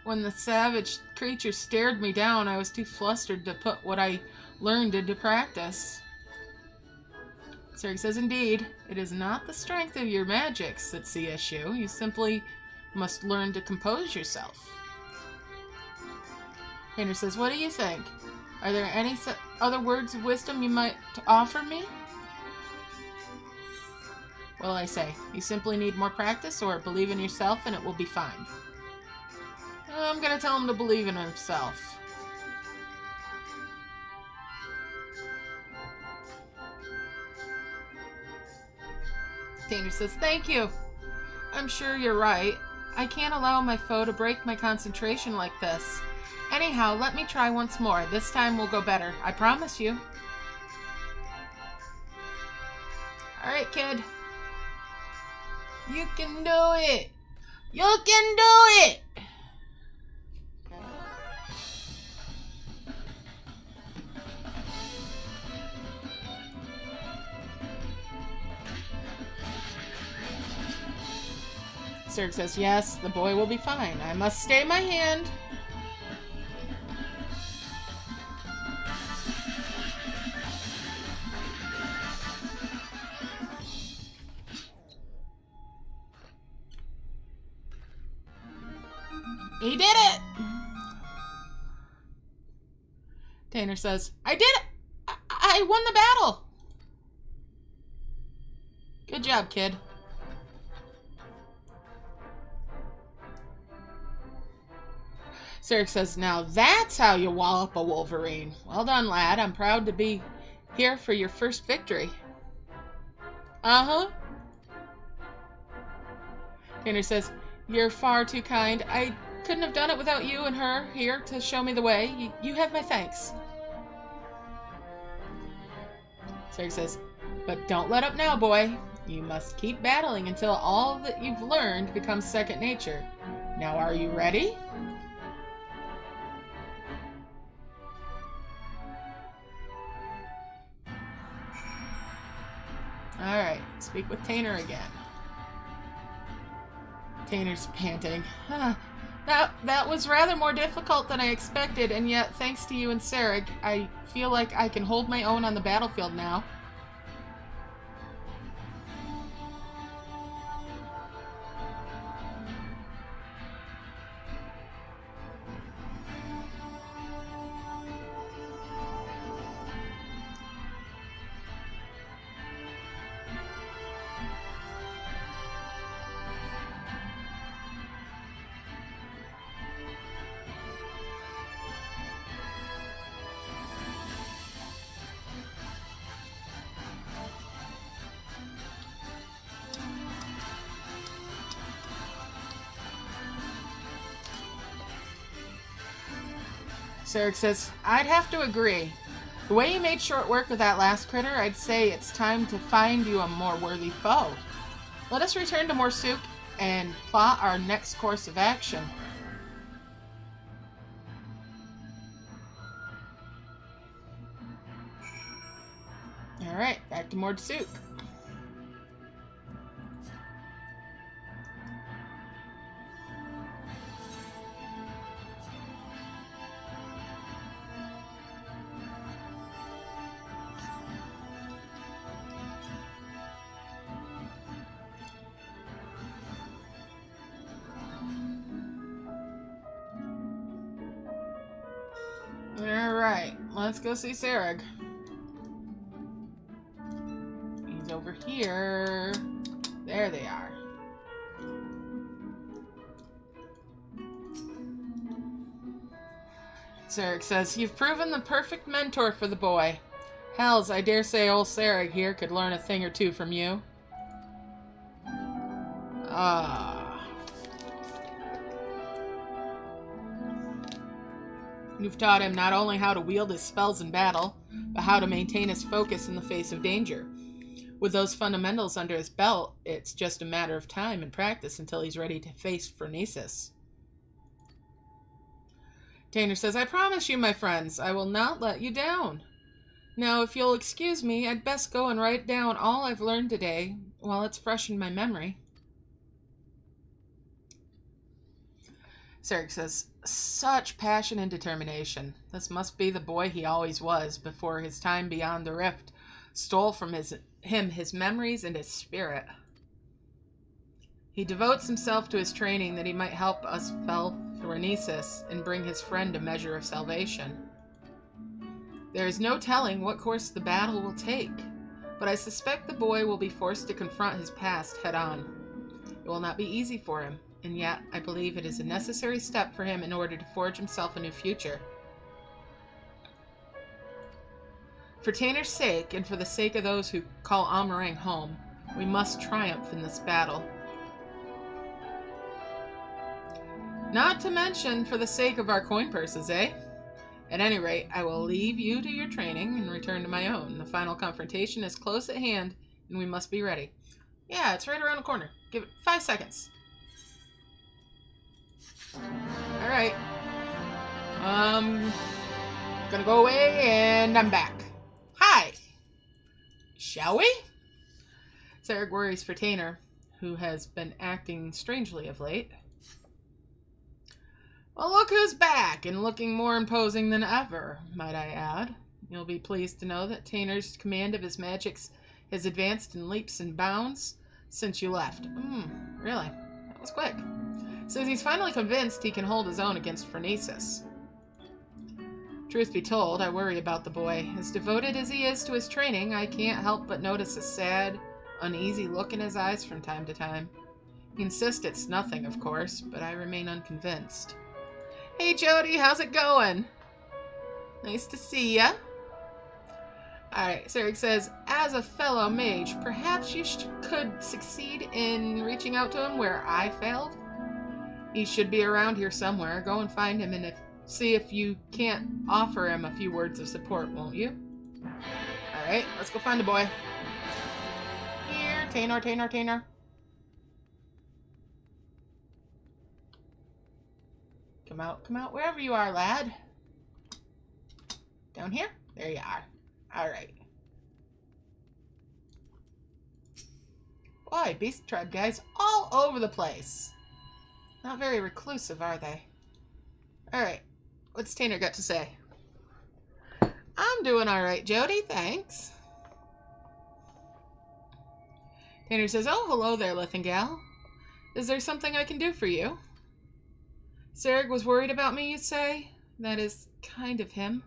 when the savage creature stared me down, I was too flustered to put what I learned into practice. Zerg says, indeed, it is not the strength of your magics that's the issue. You simply must learn to compose yourself. Tanner says, what do you think? Are there any other words of wisdom you might offer me? Well, I say, you simply need more practice or believe in yourself and it will be fine. I'm gonna tell him to believe in himself. Tanner says, thank you. I'm sure you're right. I can't allow my foe to break my concentration like this. Anyhow, let me try once more. This time will go better. I promise you. Alright, kid. You can do it! You can do it! Zerg says, yes, the boy will be fine. I must stay my hand. He did it! Tanner says, I did it! I won the battle! Good job, kid. Zerg says, now that's how you wallop a Wolverine. Well done, lad. I'm proud to be here for your first victory. Uh-huh. Tanner says, you're far too kind. I couldn't have done it without you and her here to show me the way. You have my thanks. Zerg says, but don't let up now, boy. You must keep battling until all that you've learned becomes second nature. Now, are you ready? Alright, speak with Tanner again. Tanner's panting. Huh. That was rather more difficult than I expected, and yet, thanks to you and Sarek, I feel like I can hold my own on the battlefield now. Sarek says, I'd have to agree. The way you made short work of that last critter, I'd say it's time to find you a more worthy foe. Let us return to Morsuk and plot our next course of action. Alright, back to Morsuk. Alright, let's go see Sarek. He's over here. There they are. Sarek says, you've proven the perfect mentor for the boy. Hells, I dare say old Sarek here could learn a thing or two from you. You've taught him not only how to wield his spells in battle, but how to maintain his focus in the face of danger. With those fundamentals under his belt, it's just a matter of time and practice until he's ready to face Phronesis. Tanner says, I promise you, my friends, I will not let you down. Now, if you'll excuse me, I'd best go and write down all I've learned today while it's fresh in my memory. Sarek says, such passion and determination. This must be the boy he always was before his time beyond the rift stole from him his memories and his spirit. He devotes himself to his training that he might help us fell Phronesis and bring his friend a measure of salvation. There is no telling what course the battle will take, but I suspect the boy will be forced to confront his past head-on. It will not be easy for him, and yet I believe it is a necessary step for him in order to forge himself a new future. For Tanner's sake, and for the sake of those who call Amarang home, we must triumph in this battle. Not to mention for the sake of our coin purses, eh? At any rate, I will leave you to your training and return to my own. The final confrontation is close at hand, and we must be ready. Yeah, it's right around the corner. Give it 5 seconds. Alright. Gonna go away, and I'm back. Hi! Shall we? Sarek worries for Tainer, who has been acting strangely of late. Well, look who's back, and looking more imposing than ever, might I add. You'll be pleased to know that Tainer's command of his magics has advanced in leaps and bounds since you left. Really? That was quick. Says he's finally convinced he can hold his own against Phronesis. Truth be told, I worry about the boy. As devoted as he is to his training, I can't help but notice a sad, uneasy look in his eyes from time to time. He insists it's nothing, of course, but I remain unconvinced. Hey, Jody, how's it going? Nice to see ya. Alright, Sarek says, as a fellow mage, perhaps you could succeed in reaching out to him where I failed? He should be around here somewhere. Go and find him and see if you can't offer him a few words of support, won't you? Alright, let's go find the boy. Here, Tainer. Come out, wherever you are, lad. Down here? There you are. Alright. Boy, Beast Tribe guys all over the place. Not very reclusive, are they? Alright. What's Tainer got to say? I'm doing alright, Jody, thanks. Tainer says, oh, hello there, Lithingal. Is there something I can do for you? Sarek was worried about me, you say? That is kind of him.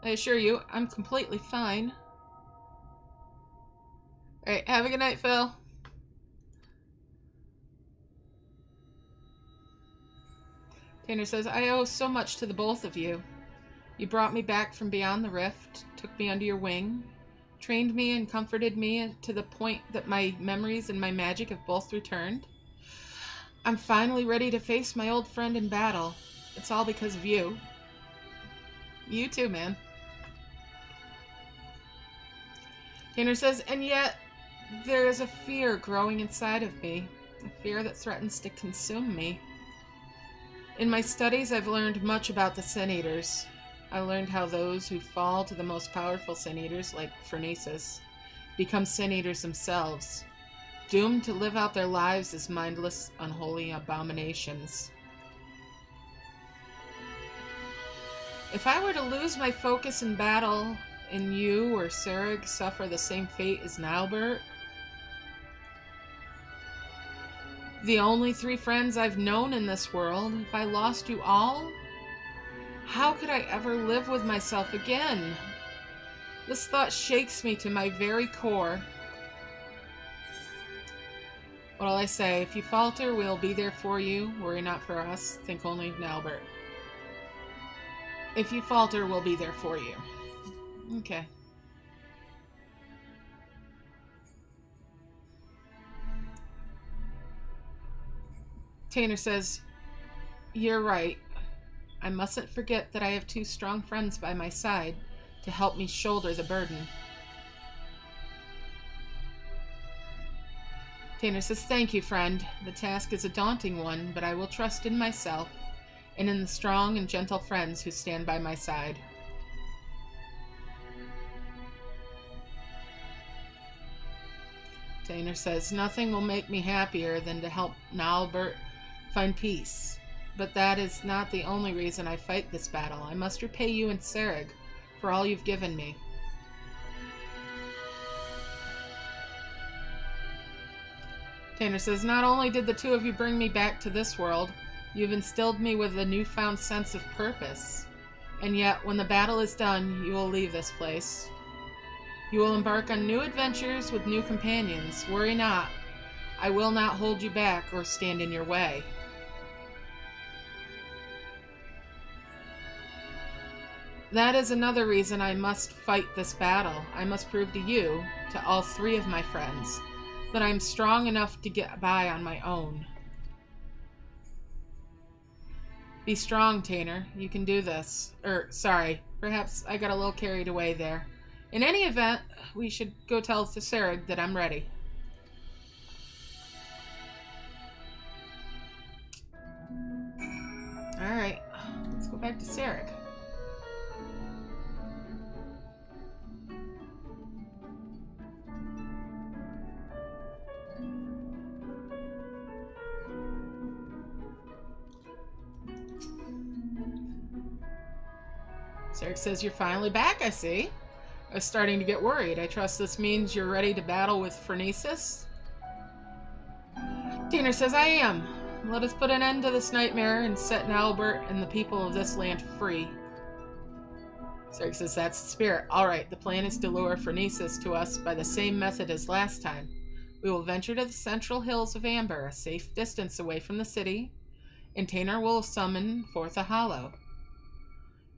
I assure you, I'm completely fine. Alright, have a good night, Phil. Tainer says, I owe so much to the both of you. You brought me back from beyond the rift, took me under your wing, trained me and comforted me to the point that my memories and my magic have both returned. I'm finally ready to face my old friend in battle. It's all because of you. You too, man. Tainer says, and yet there is a fear growing inside of me, a fear that threatens to consume me. In my studies, I've learned much about the Sin Eaters. I learned how those who fall to the most powerful Sin Eaters, like Phronesis, become Sin Eaters themselves, doomed to live out their lives as mindless, unholy abominations. If I were to lose my focus in battle, and you or Sarek suffer the same fate as Nilbert, the only 3 friends I've known in this world, if I lost you all, how could I ever live with myself again? This thought shakes me to my very core. What'll I say? If you falter, we'll be there for you. Worry not for us. Think only of Nilbert. If you falter, we'll be there for you. Okay. Tainer says, you're right. I mustn't forget that I have 2 strong friends by my side to help me shoulder the burden. Tainer says, thank you, friend. The task is a daunting one, but I will trust in myself and in the strong and gentle friends who stand by my side. Tainer says, nothing will make me happier than to help Nilbert find peace. But that is not the only reason I fight this battle. I must repay you and Sarek for all you've given me. Tainer says, not only did the 2 of you bring me back to this world, you've instilled me with a newfound sense of purpose. And yet, when the battle is done, you will leave this place. You will embark on new adventures with new companions. Worry not. I will not hold you back or stand in your way. That is another reason I must fight this battle. I must prove to you, to all 3 of my friends, that I'm strong enough to get by on my own. Be strong, Tainer. You can do this. Sorry. Perhaps I got a little carried away there. In any event, we should go tell Sarah that I'm ready. Alright. Let's go back to Sarek. Sarek says you're finally back, I see. I was starting to get worried. I trust this means you're ready to battle with Phronesis? Tainer says I am. Let us put an end to this nightmare and set Albert and the people of this land free. Sarek says that's the spirit. Alright, the plan is to lure Phronesis to us by the same method as last time. We will venture to the central hills of Amber, a safe distance away from the city, and Tainer will summon forth a hollow.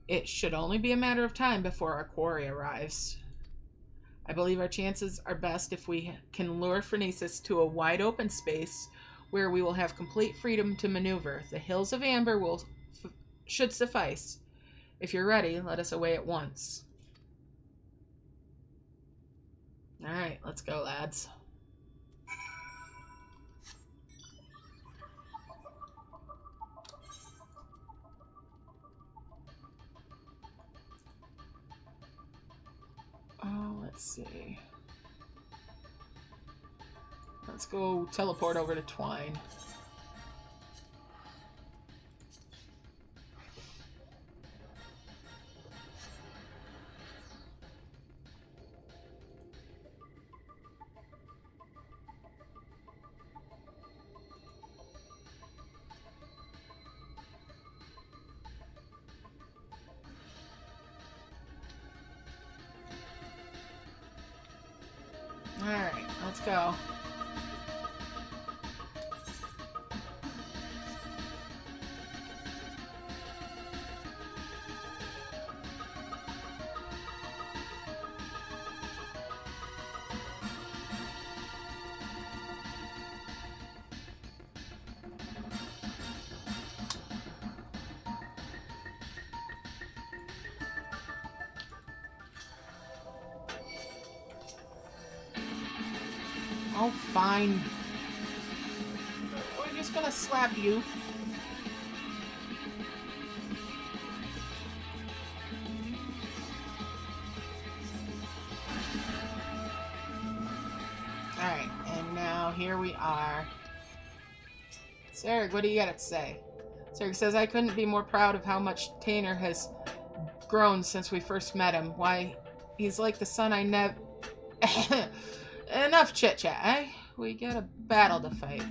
It should only be a matter of time before our quarry arrives. I believe our chances are best if we can lure Phronesis to a wide open space where we will have complete freedom to maneuver. The hills of Amber should suffice. If you're ready, let us away at once. Alright, let's go, lads. Oh, let's see. Let's go teleport over to Twine. Alright, let's go. Oh, fine. We're just gonna slap you. Alright, and now here we are. Sarek, what do you got to say? Sarek says, I couldn't be more proud of how much Tainer has grown since we first met him. Why, he's like the son I never... Enough chit-chat, eh? We got a battle to fight.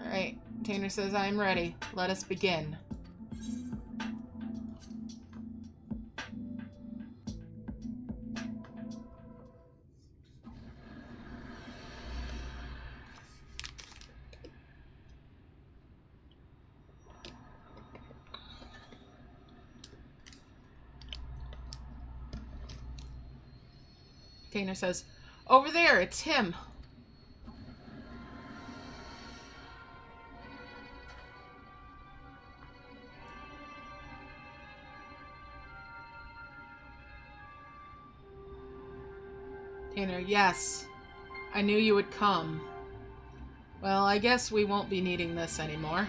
Alright, Tainer says I'm ready. Let us begin. Tainer says, over there, it's him. Tainer, yes. I knew you would come. Well, I guess we won't be needing this anymore.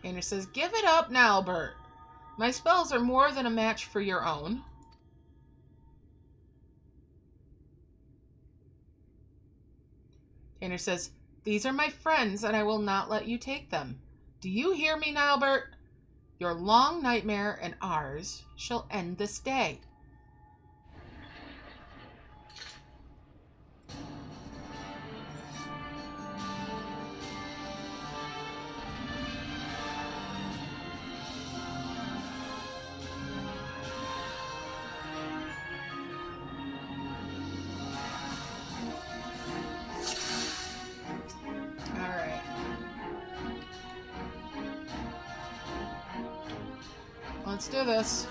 Tainer says, give it up now, Bert. My spells are more than a match for your own. Tainer says, these are my friends, and I will not let you take them. Do you hear me now, Bert? Your long nightmare and ours shall end this day. Let's do this.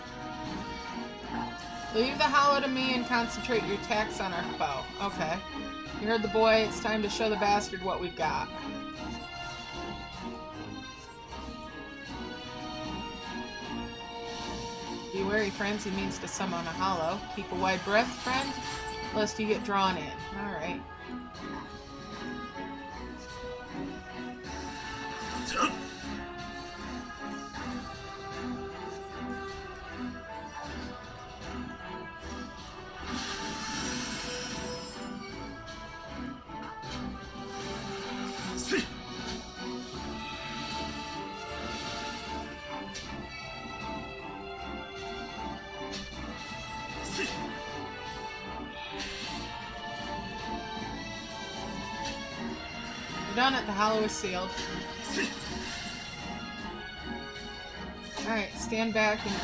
Leave the hollow to me and concentrate your attacks on our foe. Okay. You heard the boy. It's time to show the bastard what we've got. Be wary, friends. He means to summon a hollow. Keep a wide breath, friend, lest you get drawn in. Alright. We're done it. The hollow is sealed. Alright, stand back and...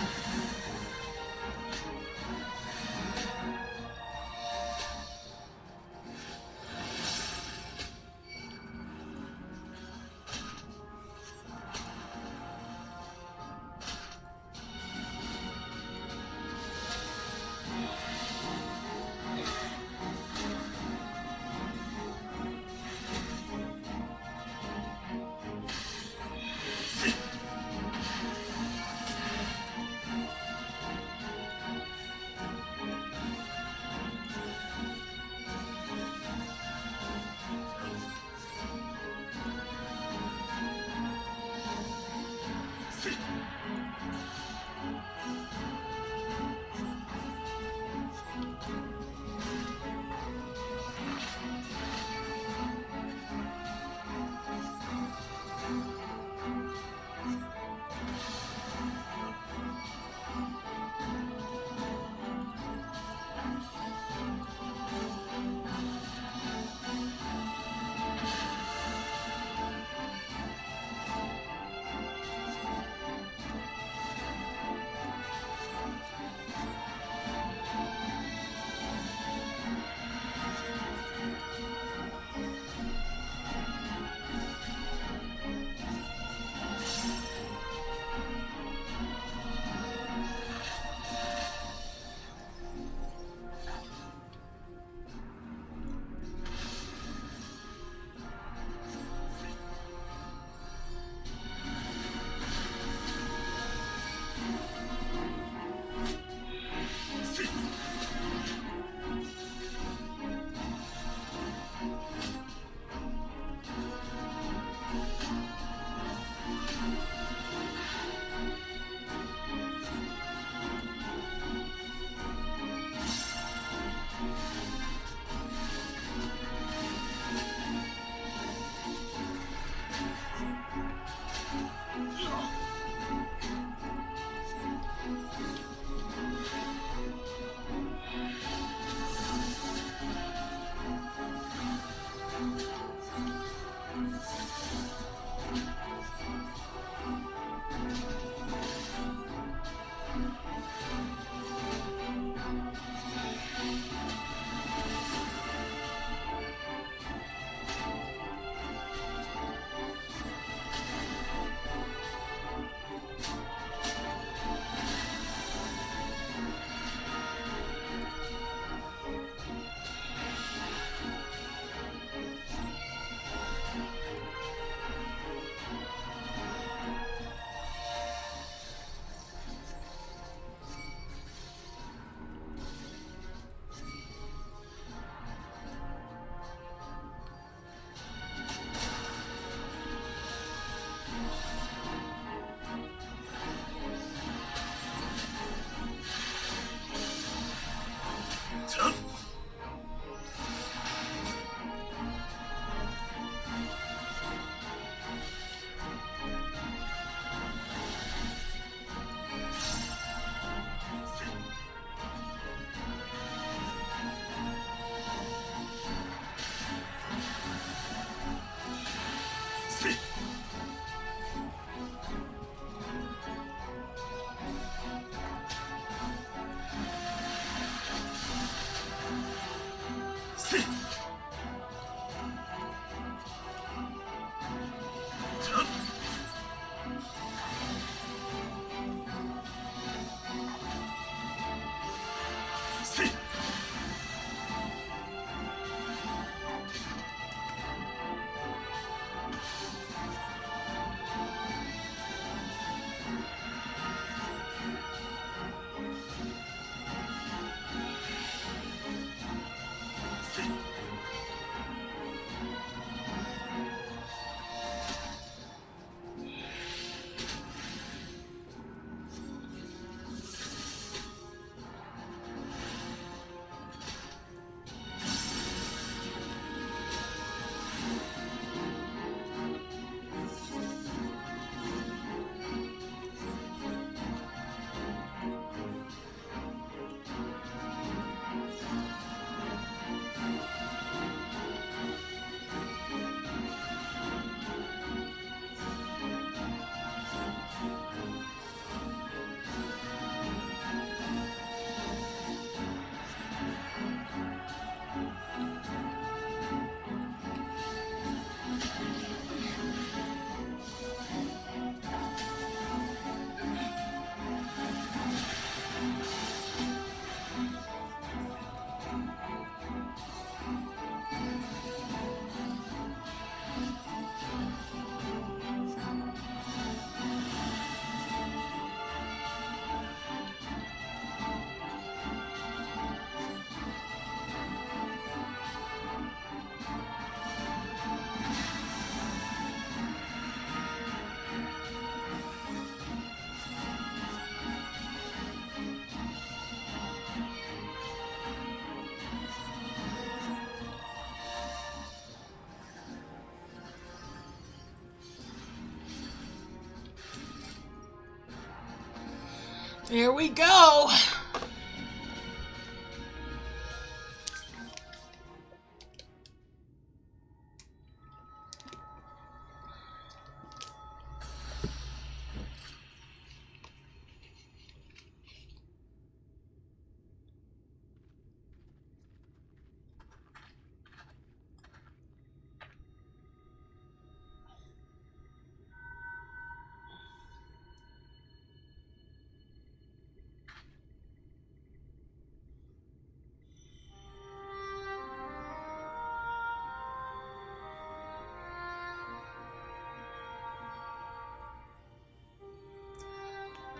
Here we go!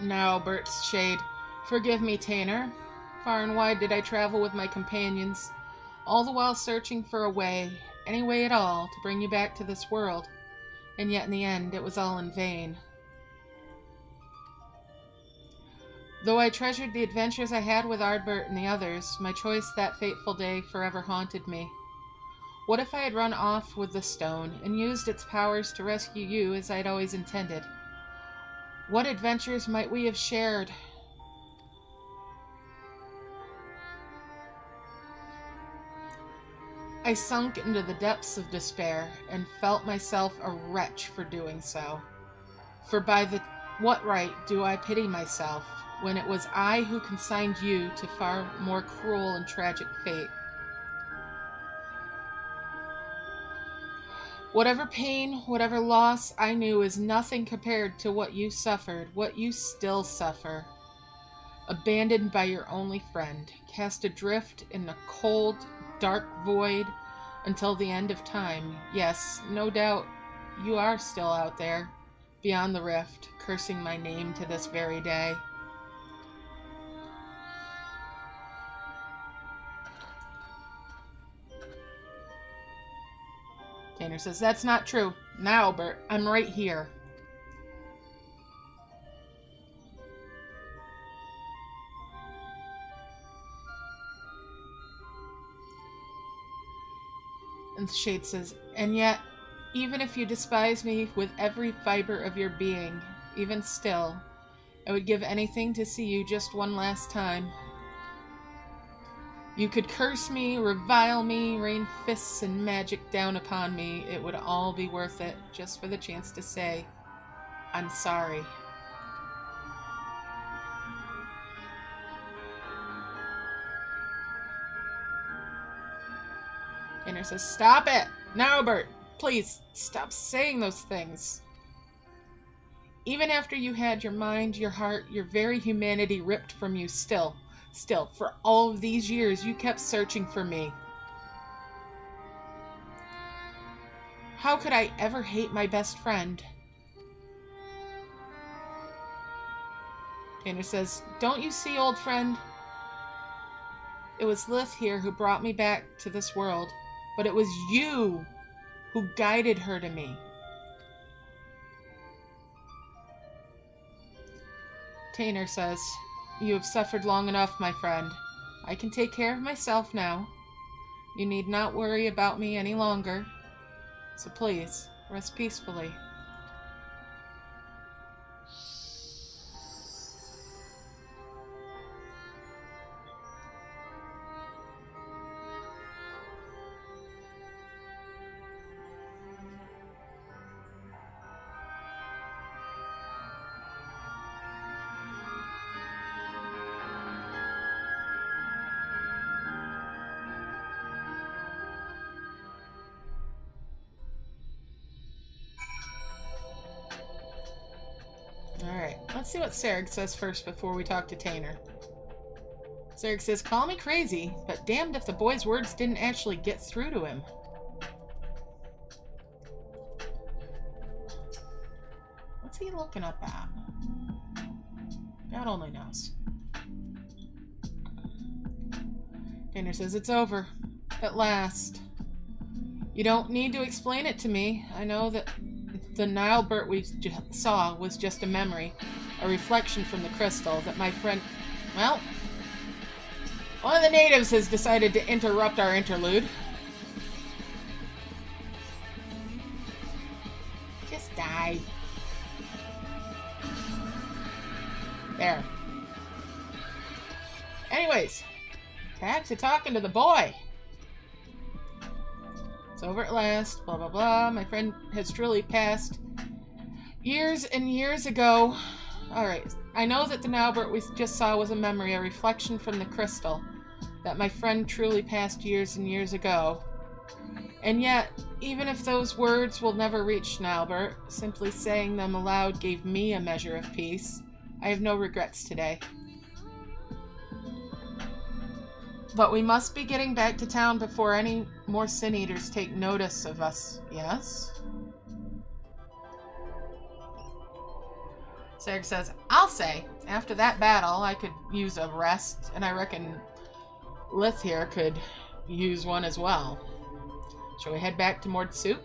Now, Bert's shade. Forgive me, Tanner. Far and wide did I travel with my companions, all the while searching for a way, any way at all, to bring you back to this world. And yet in the end, it was all in vain. Though I treasured the adventures I had with Ardbert and the others, my choice that fateful day forever haunted me. What if I had run off with the stone and used its powers to rescue you as I'd always intended? What adventures might we have shared? I sunk into the depths of despair and felt myself a wretch for doing so. For by what right do I pity myself when it was I who consigned you to far more cruel and tragic fate? Whatever pain, whatever loss I knew is nothing compared to what you suffered, what you still suffer. Abandoned by your only friend, cast adrift in a cold, dark void until the end of time. Yes, no doubt you are still out there, beyond the rift, cursing my name to this very day. Tanner says, that's not true. Now, Bert, I'm right here. And Shade says, and yet, even if you despise me with every fiber of your being, even still, I would give anything to see you just one last time. You could curse me, revile me, rain fists and magic down upon me. It would all be worth it, just for the chance to say, I'm sorry. Tanner says, stop it! Now, Bert, please, stop saying those things. Even after you had your mind, your heart, your very humanity ripped from you, still, for all of these years, you kept searching for me. How could I ever hate my best friend? Tanner says, don't you see, old friend? It was Lith here who brought me back to this world, but it was you who guided her to me. Tanner says, you have suffered long enough, my friend. I can take care of myself now. You need not worry about me any longer. So please, rest peacefully. Alright, let's see what Sarek says first before we talk to Tanner. Sarek says, call me crazy, but damned if the boy's words didn't actually get through to him. What's he looking up at? God only knows. Tanner says, it's over. At last. You don't need to explain it to me. I know that the Nile Bert we saw was just a memory, a reflection from the crystal that my friend... Well, one of the natives has decided to interrupt our interlude. Just die. There. Anyways, back to talking to the boy. It's over at last, blah blah blah. My friend has truly passed years and years ago. Alright, I know that the Naubert we just saw was a memory, a reflection from the crystal. That my friend truly passed years and years ago. And yet, even if those words will never reach Naubert, simply saying them aloud gave me a measure of peace. I have no regrets today. But we must be getting back to town before any more Sin Eaters take notice of us, yes? Sarek says, I'll say, after that battle, I could use a rest, and I reckon Lith here could use one as well. Shall we head back to Mordsuk?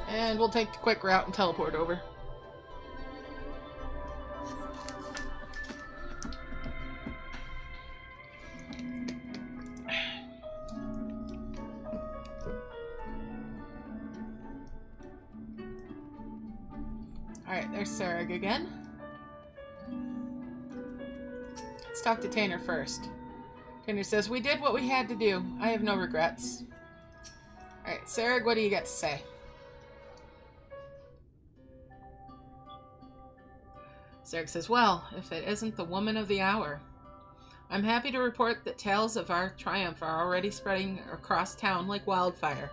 And we'll take the quick route and teleport over. Alright, there's Sarek again. Let's talk to Tanner first. Tanner says, we did what we had to do. I have no regrets. Alright, Sarek, what do you got to say? Sarek says, well, if it isn't the woman of the hour. I'm happy to report that tales of our triumph are already spreading across town like wildfire.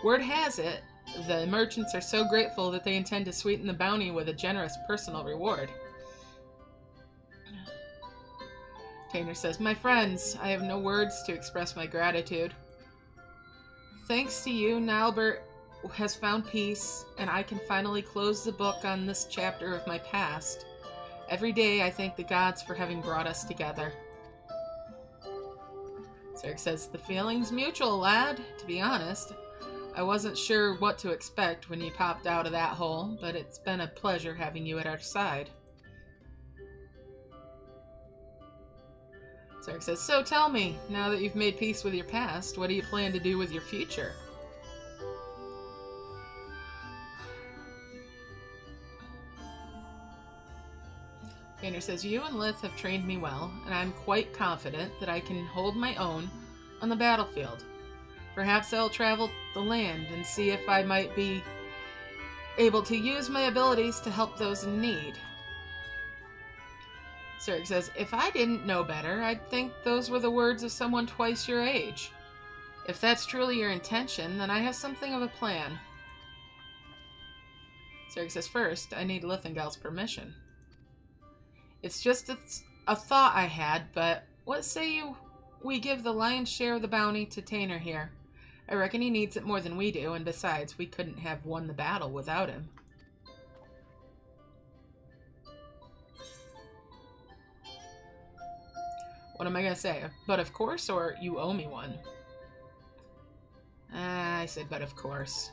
Word has it, the merchants are so grateful that they intend to sweeten the bounty with a generous personal reward. Tanner says, my friends, I have no words to express my gratitude. Thanks to you, Naubert has found peace, and I can finally close the book on this chapter of my past. Every day I thank the gods for having brought us together. Sarek says, the feeling's mutual, lad. To be honest, I wasn't sure what to expect when you popped out of that hole, but it's been a pleasure having you at our side. Sarek says, so tell me, now that you've made peace with your past, what do you plan to do with your future? Tanner says, you and Lith have trained me well, and I'm quite confident that I can hold my own on the battlefield. Perhaps I'll travel the land and see if I might be able to use my abilities to help those in need. Sarek says, if I didn't know better, I'd think those were the words of someone twice your age. If that's truly your intention, then I have something of a plan. Sarek says, first, I need Lithengel's permission. It's just a thought I had, but what say we give the lion's share of the bounty to Tanner here? I reckon he needs it more than we do, and besides, we couldn't have won the battle without him. What am I going to say? But of course, or you owe me one? I said, but of course.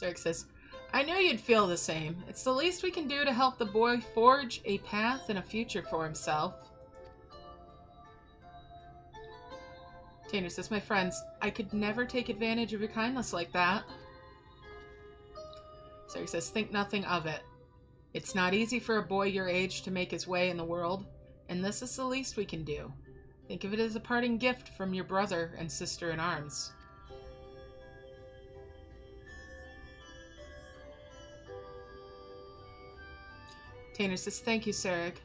Sarek says, I knew you'd feel the same. It's the least we can do to help the boy forge a path and a future for himself. Tanner says, my friends, I could never take advantage of your kindness like that. Sarek says, think nothing of it. It's not easy for a boy your age to make his way in the world, and this is the least we can do. Think of it as a parting gift from your brother and sister in arms. Tanner says, thank you, Sarek.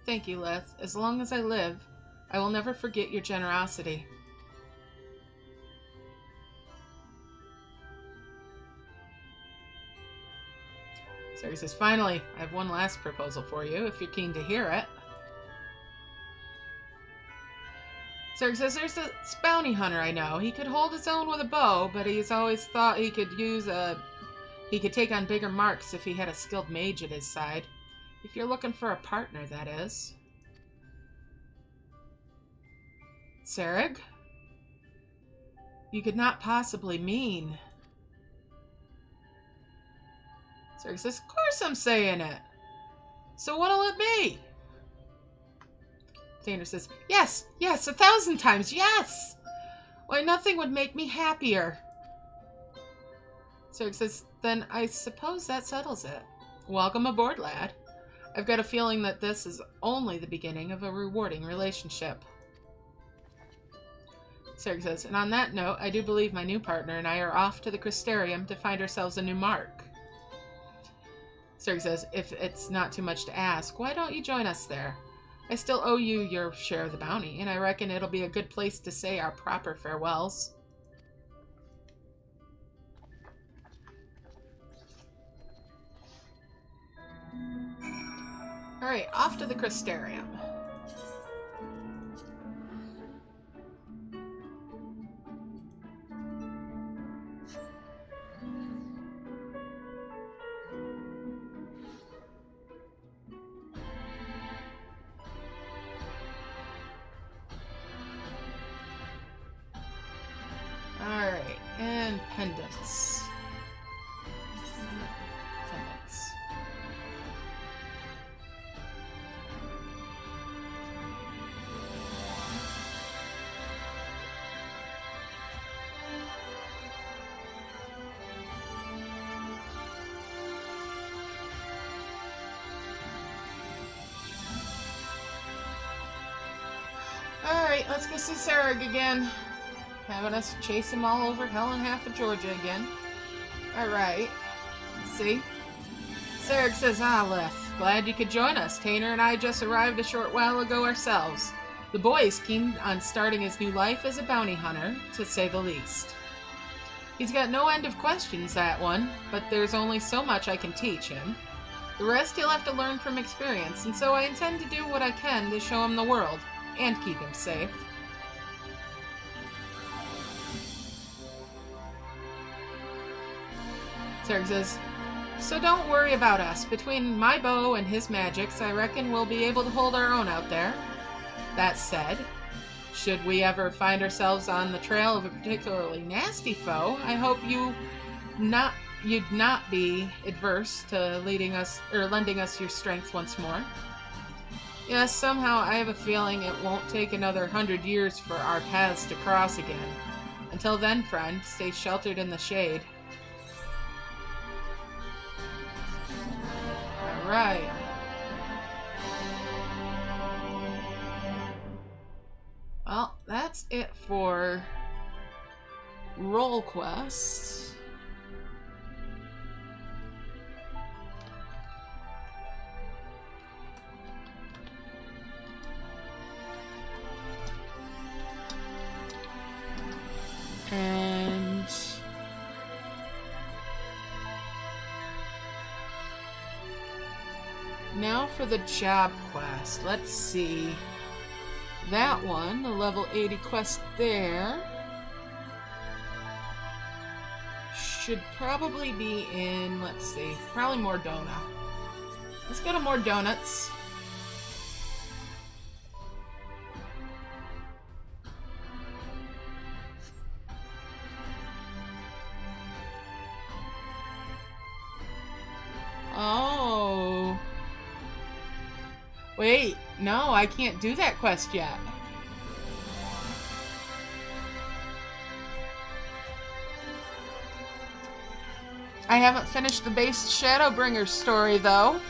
Thank you, Lith. As long as I live, I will never forget your generosity. Sarek says, finally, I have one last proposal for you, if you're keen to hear it. Sarek says, there's a bounty hunter I know. He could hold his own with a bow, but he's always thought he could take on bigger marks if he had a skilled mage at his side. If you're looking for a partner, that is. Sarek? You could not possibly mean... Sarah says, of course I'm saying it. So what'll it be? Tanner says, yes, 1,000 times, yes! Why, nothing would make me happier. Sarah says, then I suppose that settles it. Welcome aboard, lad. I've got a feeling that this is only the beginning of a rewarding relationship. Sarah says, and on that note, I do believe my new partner and I are off to the Crystarium to find ourselves a new mark. Sarah says, if it's not too much to ask, why don't you join us there? I still owe you your share of the bounty, and I reckon it'll be a good place to say our proper farewells. Alright, off to the Crystarium. Alright, and pendants. Alright, let's go see Sarah again. Having us chase him all over hell and half of Georgia again. Alright. See? Sarah says, Leth, glad you could join us. Tanner and I just arrived a short while ago ourselves. The boy is keen on starting his new life as a bounty hunter, to say the least. He's got no end of questions, that one, but there's only so much I can teach him. The rest he'll have to learn from experience, and so I intend to do what I can to show him the world, and keep him safe. Sarah says, so don't worry about us. Between my bow and his magics, I reckon we'll be able to hold our own out there. That said, should we ever find ourselves on the trail of a particularly nasty foe, I hope you'd not be adverse to lending us your strength once more. Yes, somehow I have a feeling it won't take another 100 years for our paths to cross again. Until then, friend, stay sheltered in the shade. Alright. Well, that's it for roll quests. And now for the job quest. Let's see. That one, the level 80 quest there, should probably be in, let's see, probably Mordona. Let's go to more donuts. Oh. Wait, no, I can't do that quest yet. I haven't finished the base Shadowbringers story, though.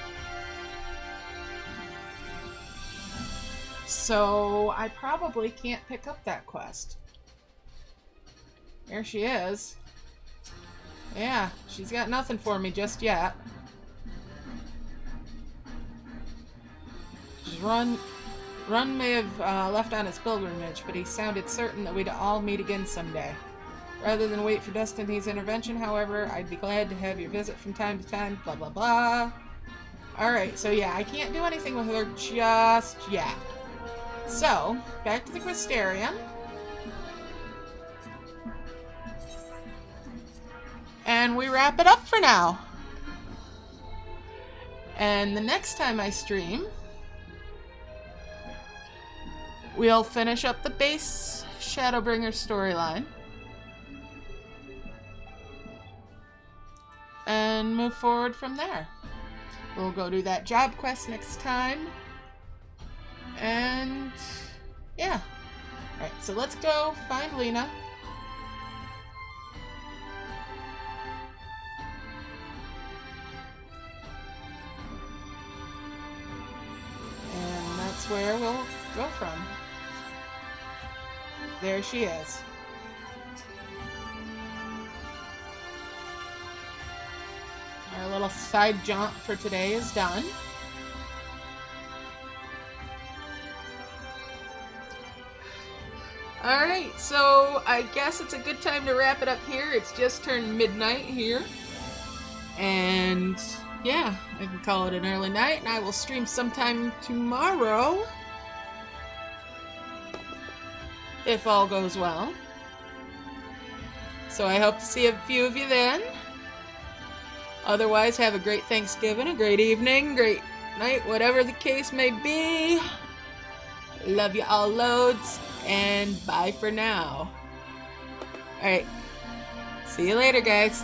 So, I probably can't pick up that quest. There she is. Yeah, she's got nothing for me just yet. Run may have left on his pilgrimage, but he sounded certain that we'd all meet again someday. Rather than wait for Destiny's intervention, however, I'd be glad to have your visit from time to time, blah blah blah. Alright, so yeah, I can't do anything with her just yet. So, back to the Crystarium. And we wrap it up for now. And the next time I stream, we'll finish up the base Shadowbringers storyline. And then move forward from there. We'll go do that job quest next time. And yeah. Alright, so let's go find Lena. And that's where we'll go from. There she is. Our little side jaunt for today is done. Alright, so I guess it's a good time to wrap it up here. It's just turned midnight here. And yeah, I can call it an early night, and I will stream sometime tomorrow. If all goes well. So I hope to see a few of you then. Otherwise, have a great Thanksgiving, a great evening, great night, whatever the case may be. Love you all loads, and bye for now. Alright, see you later, guys.